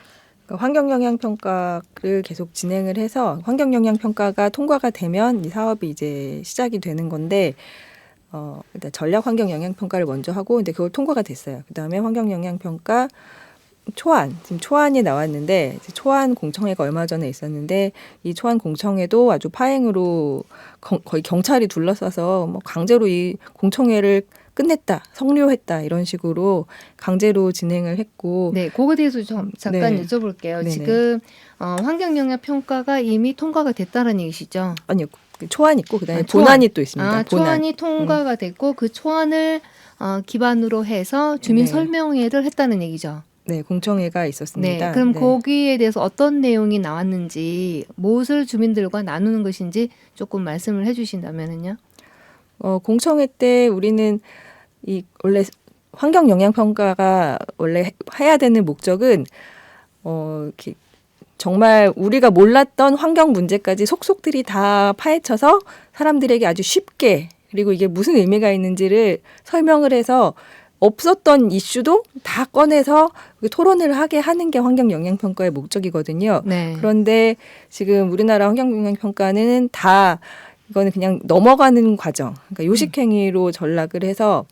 그러니까 환경영향평가를 계속 진행을 해서 환경영향평가가 통과가 되면 이 사업이 이제 시작이 되는 건데 일단 전략환경영향평가를 먼저 하고 근데 그걸 통과가 됐어요. 그다음에 환경영향평가 지금 초안이 나왔는데 초안 공청회가 얼마 전에 있었는데 이 초안 공청회도 아주 파행으로 거의 경찰이 둘러싸서 뭐 강제로 이 공청회를 끝냈다, 성료했다 이런 식으로 강제로 진행을 했고 네, 그거에 대해서 좀 잠깐 네. 여쭤볼게요. 네네. 지금 환경영향 평가가 이미 통과가 됐다는 얘기시죠? 아니요, 그 초안 있고 그다음에 초안. 본안이 또 있습니다. 본안. 초안이 통과가 됐고 그 초안을 기반으로 해서 주민 네. 설명회를 했다는 얘기죠. 네, 공청회가 있었습니다. 네, 그럼 네. 거기에 대해서 어떤 내용이 나왔는지, 무엇을 주민들과 나누는 것인지 조금 말씀을 해주신다면은요. 공청회 때 우리는 원래 환경 영향 평가가 원래 해야 되는 목적은 이렇게 정말 우리가 몰랐던 환경 문제까지 속속들이 다 파헤쳐서 사람들에게 아주 쉽게, 그리고 이게 무슨 의미가 있는지를 설명을 해서 없었던 이슈도 다 꺼내서 토론을 하게 하는 게 환경 영향 평가의 목적이거든요. 네. 그런데 지금 우리나라 환경 영향 평가는 다 이거는 그냥 넘어가는 과정, 그러니까 요식행위로 전락을 해서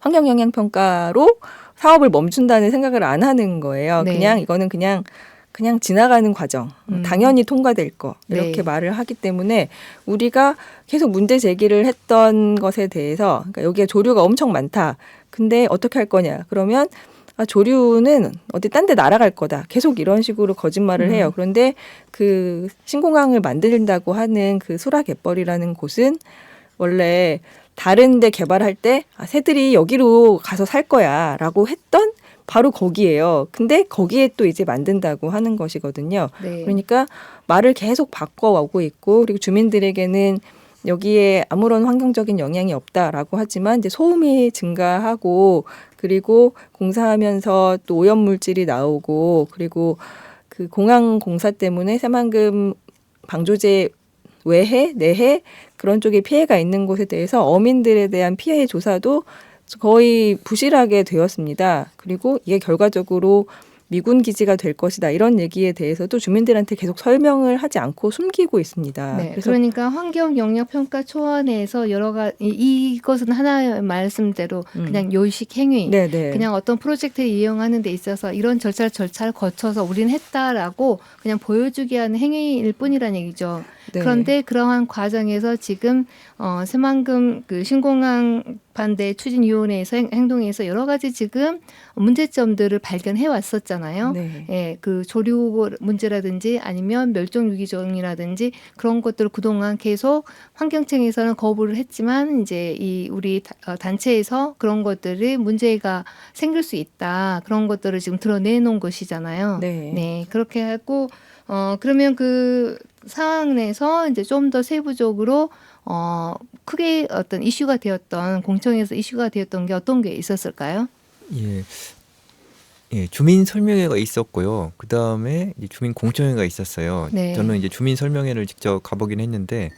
환경 영향 평가로 사업을 멈춘다는 생각을 안 하는 거예요. 네. 그냥 이거는 그냥 지나가는 과정, 당연히 통과될 거 이렇게 네. 말을 하기 때문에 우리가 계속 문제 제기를 했던 것에 대해서, 그러니까 여기에 조류가 엄청 많다. 근데 어떻게 할 거냐? 그러면 조류는 어디 딴 데 날아갈 거다. 계속 이런 식으로 거짓말을 해요. 그런데 그 신공항을 만든다고 하는 그 수라갯벌이라는 곳은 원래 다른 데 개발할 때 새들이 여기로 가서 살 거야 라고 했던 바로 거기예요. 근데 거기에 또 이제 만든다고 하는 것이거든요. 네. 그러니까 말을 계속 바꿔오고 있고, 그리고 주민들에게는 여기에 아무런 환경적인 영향이 없다라고 하지만 이제 소음이 증가하고, 그리고 공사하면서 또 오염물질이 나오고, 그리고 그 공항 공사 때문에 새만금 방조제 외해, 내해 그런 쪽에 피해가 있는 곳에 대해서 어민들에 대한 피해 조사도 거의 부실하게 되었습니다. 그리고 이게 결과적으로 미군 기지가 될 것이다, 이런 얘기에 대해서도 주민들한테 계속 설명을 하지 않고 숨기고 있습니다. 네, 그래서 그러니까 환경 영향 평가 초안에서 여러 가지 이것은 하나의 말씀대로 그냥 요식 행위, 네네. 그냥 어떤 프로젝트를 이용하는 데 있어서 이런 절차를 거쳐서 우리는 했다라고 그냥 보여주기 하는 행위일 뿐이라는 얘기죠. 네. 그런데 그러한 과정에서 지금 새만금 그 신공항 반대 추진위원회에서 행동에서 여러 가지 지금 문제점들을 발견해 왔었잖아요. 네. 예, 그 조류 문제라든지 아니면 멸종 위기종이라든지 그런 것들을 그동안 계속 환경청에서는 거부를 했지만 이제 이 우리 단체에서 그런 것들이 문제가 생길 수 있다, 그런 것들을 지금 드러내놓은 것이잖아요. 네. 그렇게 하고 그러면 그 상황 내에서 이제 좀 더 세부적으로 크게 어떤 이슈가 되었던, 공청회에서 이슈가 되었던 게 어떤 게 있었을까요? 예. 예, 주민 설명회가 있었고요. 그 다음에 주민 공청회가 있었어요. 네. 저는 이제 주민 설명회를 직접 가보긴 했는데,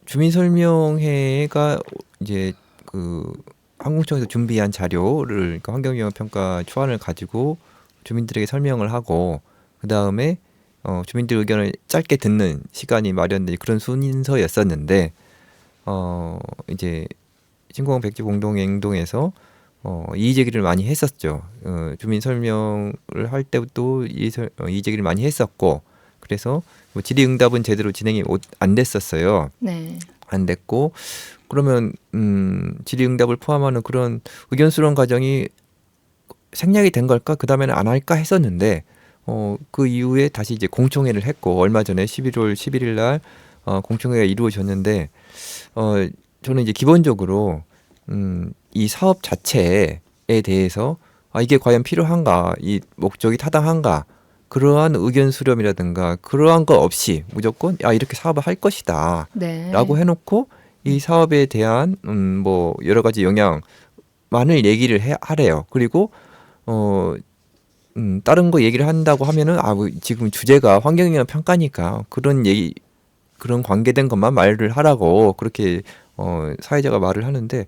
주민 설명회가 이제 그 항공청에서 준비한 자료를, 그러니까 환경영향 평가 초안을 가지고 주민들에게 설명을 하고, 그 다음에 주민들 의견을 짧게 듣는 시간이 마련된 그런 순서였었는데, 이제 신공항 백지 공동행동에서 이의 제기를 많이 했었죠. 주민 설명을 할 때부터 이의 제기를 많이 했었고, 그래서 뭐 질의응답은 제대로 진행이 안 됐었어요. 네. 안 됐고, 그러면 질의응답을 포함하는 그런 의견 수렴 과정이 생략이 된 걸까? 그 다음에는 안 할까 했었는데, 그 이후에 다시 이제 공청회를 했고, 얼마 전에 11월 11일 날 공청회가 이루어졌는데, 저는 이제 기본적으로 이 사업 자체에 대해서 이게 과연 필요한가, 이 목적이 타당한가, 그러한 의견 수렴이라든가 그러한 거 없이 무조건 이렇게 사업을 할 것이다 네. 라고 해놓고 이 사업에 대한 뭐 여러 가지 영향만을 얘기를 하래요. 그리고 다른 거 얘기를 한다고 하면은 뭐 지금 주제가 환경영향 평가니까 그런 관계된 것만 말을 하라고 그렇게 사회자가 말을 하는데,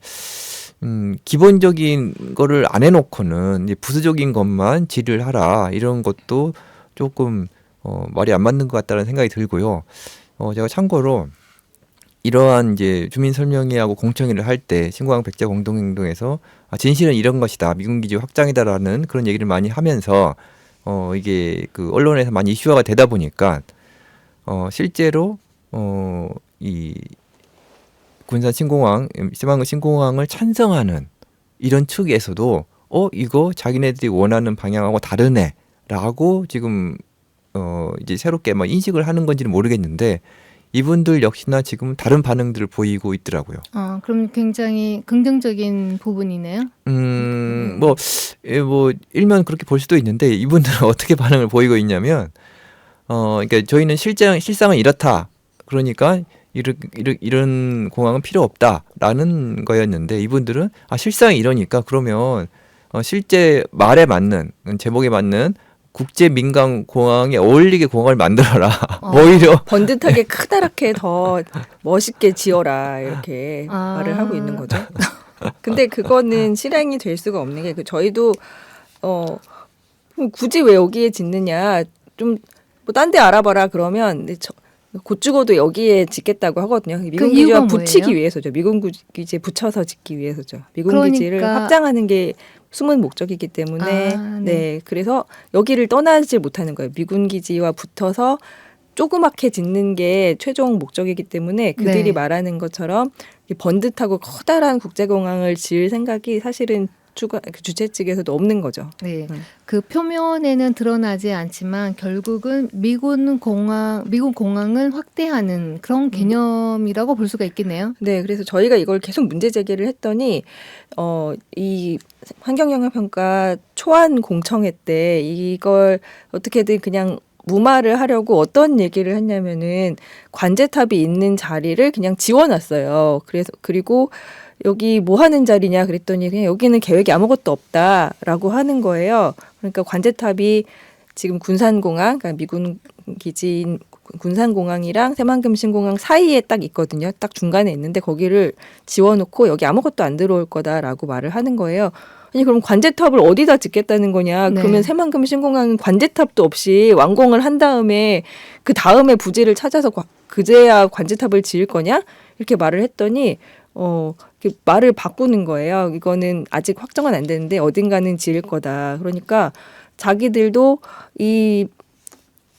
기본적인 거를 안 해놓고는 이제 부수적인 것만 질의를 하라, 이런 것도 조금 말이 안 맞는 것 같다는 생각이 들고요. 제가 참고로 이러한 이제 주민 설명회하고 공청회를 할 때 신공항 백제 공동행동에서 진실은 이런 것이다, 미군기지 확장이다라는 그런 얘기를 많이 하면서 이게 그 언론에서 많이 이슈화가 되다 보니까 실제로 이 군산 신공항, 새만금 신공항을 찬성하는 이런 측에서도 이거 자기네들이 원하는 방향하고 다르네라고 지금 이제 새롭게 막 인식을 하는 건지는 모르겠는데 이분들 역시나 지금 다른 반응들을 보이고 있더라고요. 그럼 굉장히 긍정적인 부분이네요. 뭐 일면 그렇게 볼 수도 있는데 이분들은 어떻게 반응을 보이고 있냐면 그러니까 저희는 실상은 이렇다. 그러니까 이런 공항은 필요 없다라는 거였는데 이분들은 실상이 이러니까 그러면 실제 말에 맞는 제목에 맞는 국제 민간 공항에 어울리게 공항을 만들어라. 오히려 번듯하게 크다랗게 더 멋있게 지어라 이렇게 말을 하고 있는 거죠. 근데 그거는 실행이 될 수가 없는 게 저희도 굳이 왜 여기에 짓느냐 좀 뭐 딴 데 알아봐라 그러면 곧 죽어도 여기에 짓겠다고 하거든요. 미군 기지와 이유가 붙이기 뭐예요? 위해서죠. 미군 기지에 붙여서 짓기 위해서죠. 미군 그러니까- 기지를 확장하는 게 숨은 목적이기 때문에 네. 그래서 여기를 떠나지 못하는 거예요. 미군 기지와 붙어서 조그맣게 짓는 게 최종 목적이기 때문에 그들이 네. 말하는 것처럼 번듯하고 커다란 국제공항을 지을 생각이 사실은 주최 측에서도 없는 거죠. 네, 그 표면에는 드러나지 않지만 결국은 미군 공항을 확대하는 그런 개념이라고 볼 수가 있겠네요. 네, 그래서 저희가 이걸 계속 문제 제기를 했더니 이 환경영향평가 초안 공청회 때 이걸 어떻게든 그냥 무마를 하려고 어떤 얘기를 했냐면은 관제탑이 있는 자리를 그냥 지워놨어요. 그리고 여기 뭐 하는 자리냐 그랬더니 그냥 여기는 계획이 아무것도 없다라고 하는 거예요. 그러니까 관제탑이 지금 군산공항, 그러니까 미군 기지인 군산공항이랑 새만금 신공항 사이에 딱 있거든요. 딱 중간에 있는데 거기를 지워놓고 여기 아무것도 안 들어올 거다라고 말을 하는 거예요. 아니 그럼 관제탑을 어디다 짓겠다는 거냐? 네. 그러면 새만금 신공항은 관제탑도 없이 완공을 한 다음에 그 다음에 부지를 찾아서 그제야 관제탑을 지을 거냐? 이렇게 말을 했더니 이렇게 말을 바꾸는 거예요. 이거는 아직 확정은 안 되는데 어딘가는 지을 거다. 그러니까 자기들도 이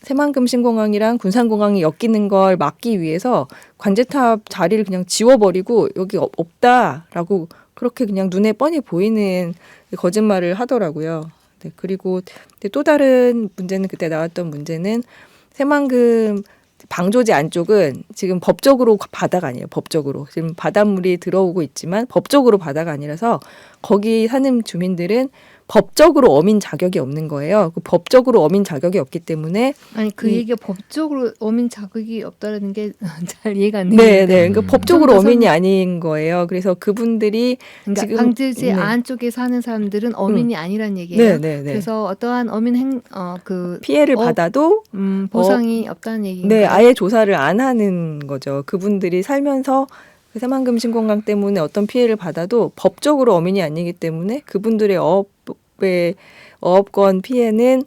새만금 신공항이랑 군산공항이 엮이는 걸 막기 위해서 관제탑 자리를 그냥 지워버리고 여기 없다라고 그렇게 그냥 눈에 뻔히 보이는 거짓말을 하더라고요. 네, 그리고 또 다른 문제는 그때 나왔던 문제는 새만금 방조제 안쪽은 지금 법적으로 바다가 아니에요. 법적으로. 지금 바닷물이 들어오고 있지만 법적으로 바다가 아니라서 거기 사는 주민들은 법적으로 어민 자격이 없는 거예요. 그 법적으로 어민 자격이 없기 때문에 아니 그 얘기가 법적으로 어민 자격이 없다라는 게 잘 이해가 안 네, 되는데. 네. 그러니까 법적으로 좀 더 어민이 아닌 거예요. 그래서 그분들이 그러니까 지금 방제제 네. 안쪽에 사는 사람들은 어민이 아니란 얘기예요. 네, 네, 네. 그래서 어떠한 어민 피해를 받아도 보상이 없다는 얘기인가요? 네, 아예 조사를 안 하는 거죠. 그분들이 살면서 그 새만금 신공항 때문에 어떤 피해를 받아도 법적으로 어민이 아니기 때문에 그분들의 어업권 피해는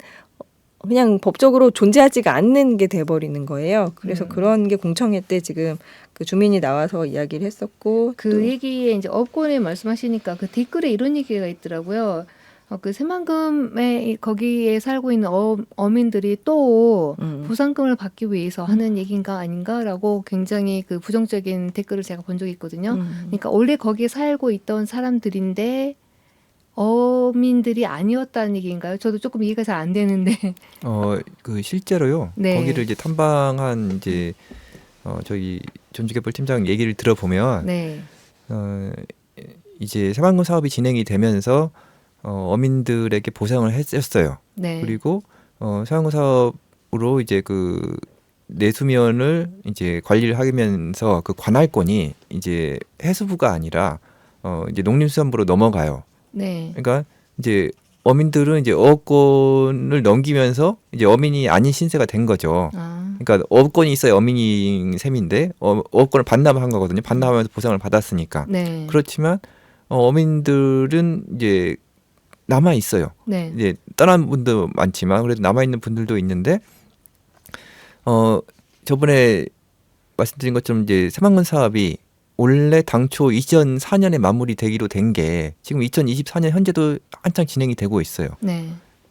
그냥 법적으로 존재하지가 않는 게 돼버리는 거예요. 그래서 그런 게 공청회 때 지금 그 주민이 나와서 이야기를 했었고 그 얘기에 이제 업권에 말씀하시니까 그 댓글에 이런 얘기가 있더라고요. 그 새만금에 거기에 살고 있는 어민들이 또 보상금을 받기 위해서 하는 얘기인가 아닌가라고 굉장히 그 부정적인 댓글을 제가 본 적이 있거든요. 그러니까 원래 거기에 살고 있던 사람들인데 어민들이 아니었다는 얘기인가요? 저도 조금 이해가 잘 안 되는데. 그 실제로요. 네. 거기를 이제 탐방한 이제 저희 전주개발 팀장 얘기를 들어보면 네. 이제 새만금 사업이 진행이 되면서 어민들에게 보상을 했었어요. 네. 그리고 새만금 사업으로 이제 그 내수면을 이제 관리를 하면서 그 관할권이 이제 해수부가 아니라 이제 농림수산부로 넘어가요. 네. 그러니까 이제 어민들은 이제 어업권을 넘기면서 이제 어민이 아닌 신세가 된 거죠. 그러니까 어업권이 있어야 어민인 셈인데 어업권을 반납한 거거든요. 반납하면서 보상을 받았으니까. 네. 그렇지만 어민들은 이제 남아 있어요. 네. 이제 떠난 분도 많지만 그래도 남아 있는 분들도 있는데 저번에 말씀드린 것처럼 이제 새만금 사업이 원래 당초 2004년에 마무리되기로 된 게 지금 2024년 현재도 한창 진행이 되고 있어요. 네.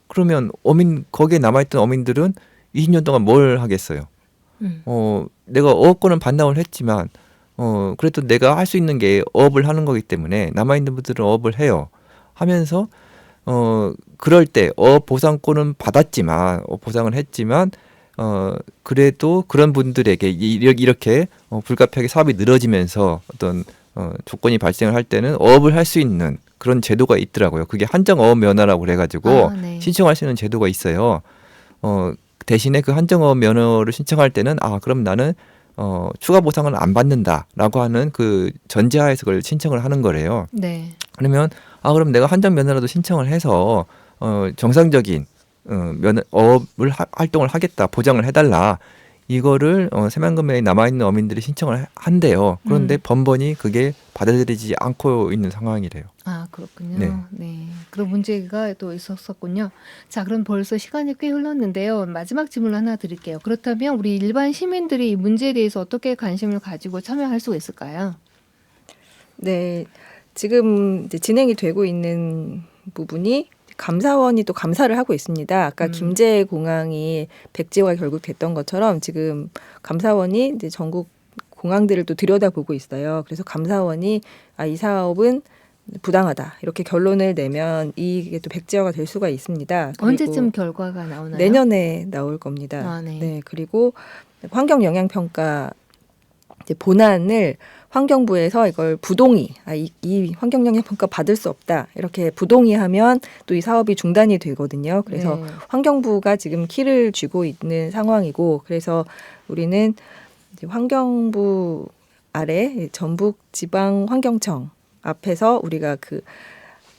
그러면 거기에 남아있던 어민들은 20년 동안 뭘 하겠어요? 내가 어업권은 반납을 했지만 그래도 내가 할 수 있는 게 어업을 하는 거기 때문에 남아있는 분들은 어업을 해요. 하면서 그럴 때 어업 보상권은 받았지만 보상을 했지만 그래도 그런 분들에게 이렇게 불가피하게 사업이 늘어지면서 어떤 조건이 발생을 할 때는 어업을 할 수 있는 그런 제도가 있더라고요. 그게 한정어업 면허라고 그래가지고 네. 신청할 수 있는 제도가 있어요. 대신에 그 한정어업 면허를 신청할 때는 그럼 나는 추가 보상은 안 받는다라고 하는 그 전제하에서 그걸 신청을 하는 거래요. 네. 그러면 그럼 내가 한정 면허라도 신청을 해서 정상적인 어업을 활동을 하겠다, 보장을 해달라. 이거를 새만금에 남아있는 어민들이 신청을 한대요. 그런데 번번이 그게 받아들이지 않고 있는 상황이래요. 그렇군요. 네. 네. 그런 문제가 또 있었었군요. 자, 그럼 벌써 시간이 꽤 흘렀는데요. 마지막 질문 하나 드릴게요. 그렇다면 우리 일반 시민들이 이 문제에 대해서 어떻게 관심을 가지고 참여할 수가 있을까요? 네, 지금 이제 진행이 되고 있는 부분이 감사원이 또 감사를 하고 있습니다. 아까 김제 공항이 백지화가 결국 됐던 것처럼 지금 감사원이 이제 전국 공항들을 또 들여다보고 있어요. 그래서 감사원이 이 사업은 부당하다 이렇게 결론을 내면 이게 또 백지화가 될 수가 있습니다. 그리고 언제쯤 결과가 나오나요? 내년에 나올 겁니다. 네. 그리고 환경 영향 평가 이제 본안을 환경부에서 이걸 부동의, 이 환경 영향 평가 받을 수 없다 이렇게 부동의하면 또 이 사업이 중단이 되거든요. 그래서 네. 환경부가 지금 키를 쥐고 있는 상황이고, 그래서 우리는 이제 환경부 아래 전북지방환경청 앞에서 우리가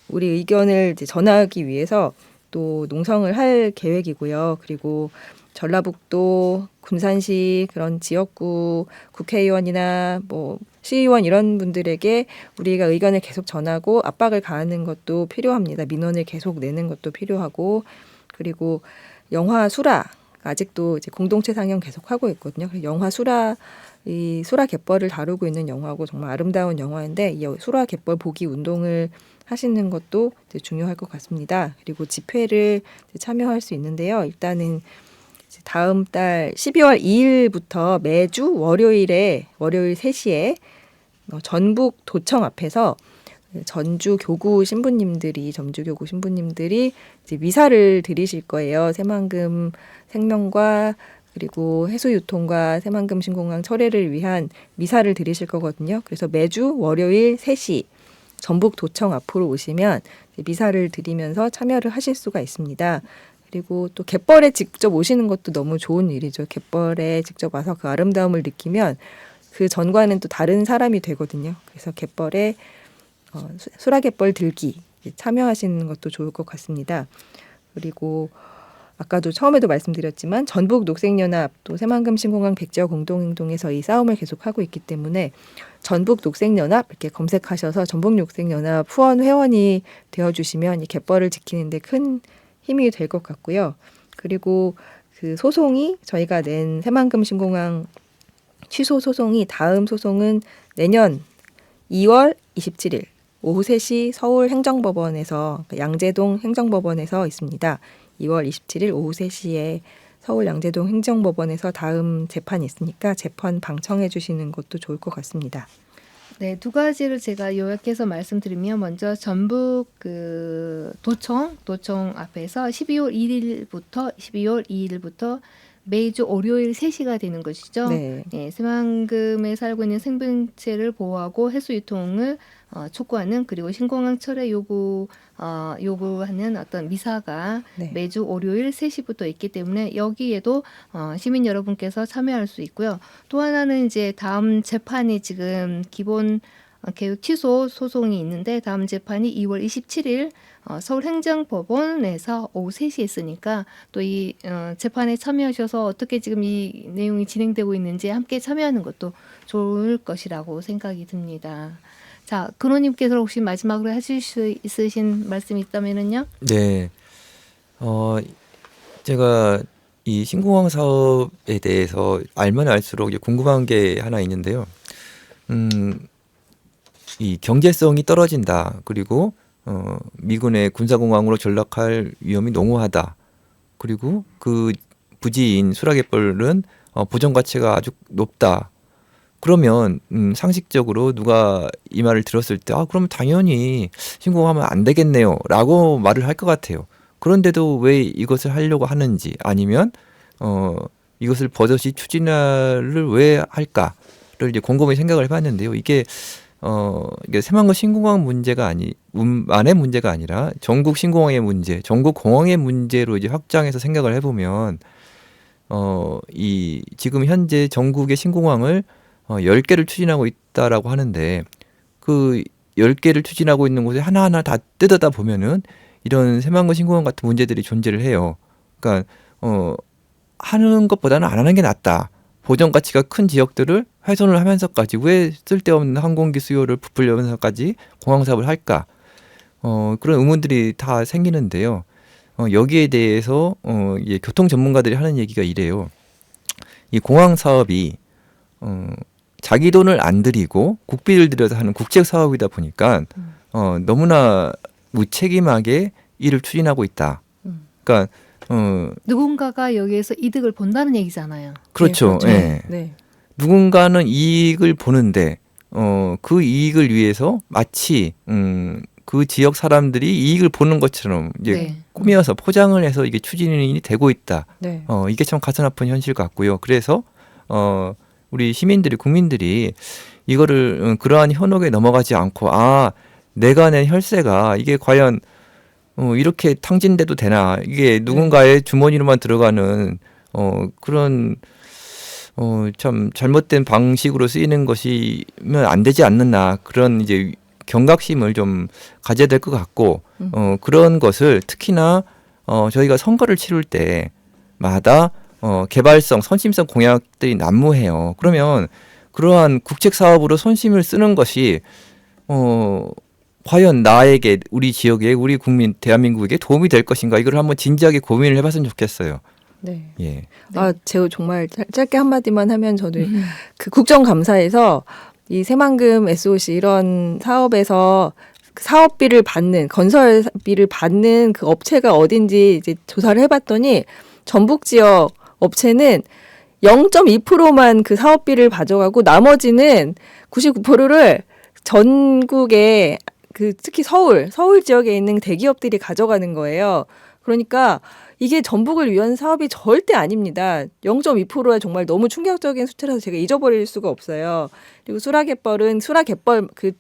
우리 의견을 이제 전하기 위해서 또 농성을 할 계획이고요. 그리고 전라북도, 군산시 그런 지역구 국회의원이나 뭐 시의원 이런 분들에게 우리가 의견을 계속 전하고 압박을 가하는 것도 필요합니다. 민원을 계속 내는 것도 필요하고, 그리고 영화 수라 아직도 이제 공동체 상영 계속 하고 있거든요. 그래서 영화 수라 이 수라 갯벌을 다루고 있는 영화고 정말 아름다운 영화인데 이 수라 갯벌 보기 운동을 하시는 것도 이제 중요할 것 같습니다. 그리고 집회를 이제 참여할 수 있는데요. 일단은 다음 달 12월 2일부터 매주 월요일 3시에 전북 도청 앞에서 전주교구 신부님들이 이제 미사를 드리실 거예요. 새만금 생명과 그리고 해수유통과 새만금 신공항 철회를 위한 미사를 드리실 거거든요. 그래서 매주 월요일 3시 전북 도청 앞으로 오시면 미사를 드리면서 참여를 하실 수가 있습니다. 그리고 또 갯벌에 직접 오시는 것도 너무 좋은 일이죠. 갯벌에 직접 와서 그 아름다움을 느끼면 그 전과는 또 다른 사람이 되거든요. 그래서 갯벌에 수라갯벌 들기 참여하시는 것도 좋을 것 같습니다. 그리고 아까도 처음에도 말씀드렸지만 전북 녹색연합 또 새만금 신공항 백지화 공동행동에서 이 싸움을 계속하고 있기 때문에 전북 녹색연합 이렇게 검색하셔서 전북 녹색연합 후원 회원이 되어주시면 이 갯벌을 지키는 데 큰 힘이 될 것 같고요. 그리고 그 소송이 저희가 낸 새만금 신공항 취소 소송이 다음 소송은 내년 2월 27일 오후 3시 서울행정법원에서 양재동 행정법원에서 있습니다. 2월 27일 오후 3시에 서울 양재동 행정법원에서 다음 재판이 있으니까 재판 방청해 주시는 것도 좋을 것 같습니다. 네, 두 가지를 제가 요약해서 말씀드리면 먼저 전북 도청 앞에서 12월 2일부터 매주 월요일 3시가 되는 것이죠. 네. 새만금에 살고 있는 생명체를 보호하고 해수 유통을 촉구하는 그리고 신공항 철회 요구하는 어떤 미사가 네. 매주 월요일 3시부터 있기 때문에 여기에도 시민 여러분께서 참여할 수 있고요. 또 하나는 이제 다음 재판이 지금 기본 계획 취소 소송이 있는데 다음 재판이 2월 27일 서울행정법원에서 오후 3시에 있으니까 또 이 재판에 참여하셔서 어떻게 지금 이 내용이 진행되고 있는지 함께 참여하는 것도 좋을 것이라고 생각이 듭니다. 자, 근호님께서 혹시 마지막으로 하실 수 있으신 말씀이 있다면은요? 네. 제가 이 신공항 사업에 대해서 알면 알수록 이제 궁금한 게 하나 있는데요. 이 경제성이 떨어진다. 그리고 미군의 군사공항으로 전락할 위험이 농후하다. 그리고 그 부지인 수라갯벌은 보전 가치가 아주 높다. 그러면 상식적으로 누가 이 말을 들었을 때 그럼 당연히 신공하면 안 되겠네요라고 말을 할 것 같아요. 그런데도 왜 이것을 하려고 하는지 아니면 이것을 버젓이 추진을 왜 할까를 이제 곰곰이 생각을 해봤는데요. 이게 새만금 신공항 문제가 만의 문제가 아니라 전국 신공항의 문제, 전국 공항의 문제로 이제 확장해서 생각을 해보면 이 지금 현재 전국의 신공항을 10개를 추진하고 있다라고 하는데 그 10개를 추진하고 있는 곳에 하나하나 다 뜯어다 보면은 이런 새만금 신공항 같은 문제들이 존재를 해요. 그러니까 하는 것보다는 안 하는 게 낫다. 보전 가치가 큰 지역들을 훼손을 하면서까지 왜 쓸데없는 항공기 수요를 부풀려면서까지 공항 사업을 할까? 그런 의문들이 다 생기는데요. 여기에 대해서 이제 교통 전문가들이 하는 얘기가 이래요. 이 공항 사업이 자기 돈을 안 들이고 국비를 들여서 하는 국책 사업이다 보니까 너무나 무책임하게 일을 추진하고 있다. 그러니까 누군가가 여기에서 이득을 본다는 얘기잖아요. 그렇죠. 그렇죠. 예. 네. 누군가는 이익을 보는데 그 이익을 위해서 마치 그 지역 사람들이 이익을 보는 것처럼 이제 네. 꾸며서 포장을 해서 이게 추진이 되고 있다. 네. 이게 참 가슴 아픈 현실 같고요. 그래서 우리 시민들이 국민들이 이거를 그러한 현혹에 넘어가지 않고 내가 낸 혈세가 이게 과연 이렇게 탕진돼도 되나? 이게 누군가의 주머니로만 들어가는 그런 참 잘못된 방식으로 쓰이는 것이면 안 되지 않느냐 그런 이제 경각심을 좀 가져야 될 것 같고 그런 것을 특히나 저희가 선거를 치룰 때마다 개발성, 선심성 공약들이 난무해요. 그러면 그러한 국책 사업으로 선심을 쓰는 것이 과연 나에게, 우리 지역에, 우리 국민, 대한민국에게 도움이 될 것인가 이걸 한번 진지하게 고민을 해봤으면 좋겠어요. 네. 예. 제가 정말 짧게 한마디만 하면 저는 그 국정감사에서 이 새만금 SOC 이런 사업에서 사업비를 받는, 건설비를 받는 그 업체가 어딘지 이제 조사를 해봤더니 전북 지역 업체는 0.2%만 그 사업비를 가져가고 나머지는 99%를 전국에 특히 서울 지역에 있는 대기업들이 가져가는 거예요. 그러니까 이게 전북을 위한 사업이 절대 아닙니다. 0.2%가 정말 너무 충격적인 수치라서 제가 잊어버릴 수가 없어요. 그리고 수라갯벌 그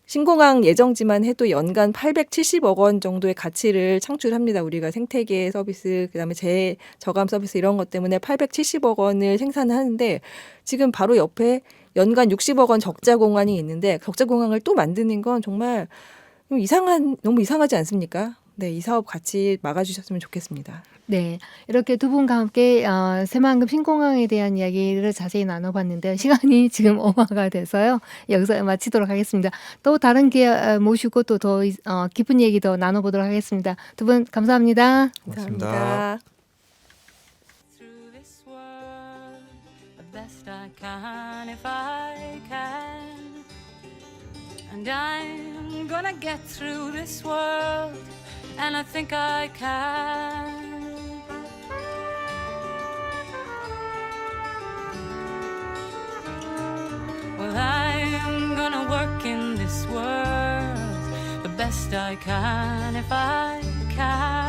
신공항 예정지만 해도 연간 870억 원 정도의 가치를 창출합니다. 우리가 생태계 서비스, 그다음에 저감 서비스 이런 것 때문에 870억 원을 생산하는데 지금 바로 옆에 연간 60억 원 적자 공항이 있는데 적자 공항을 또 만드는 건 정말 너무 이상하지 않습니까? 네, 이 사업 같이 막아주셨으면 좋겠습니다. 네, 이렇게 두 분과 함께 새만금 신공항에 대한 이야기를 자세히 나눠봤는데 시간이 지금 오버가 돼서요. 여기서 마치도록 하겠습니다. 또 다른 기회 모시고 또 더 깊은 얘기 더 나눠보도록 하겠습니다. 두 분 감사합니다. 고맙습니다. 감사합니다. through this world the best I can if I can. And I'm gonna get through this world, and I think I can. Well, I'm gonna work in this world the best I can if I can.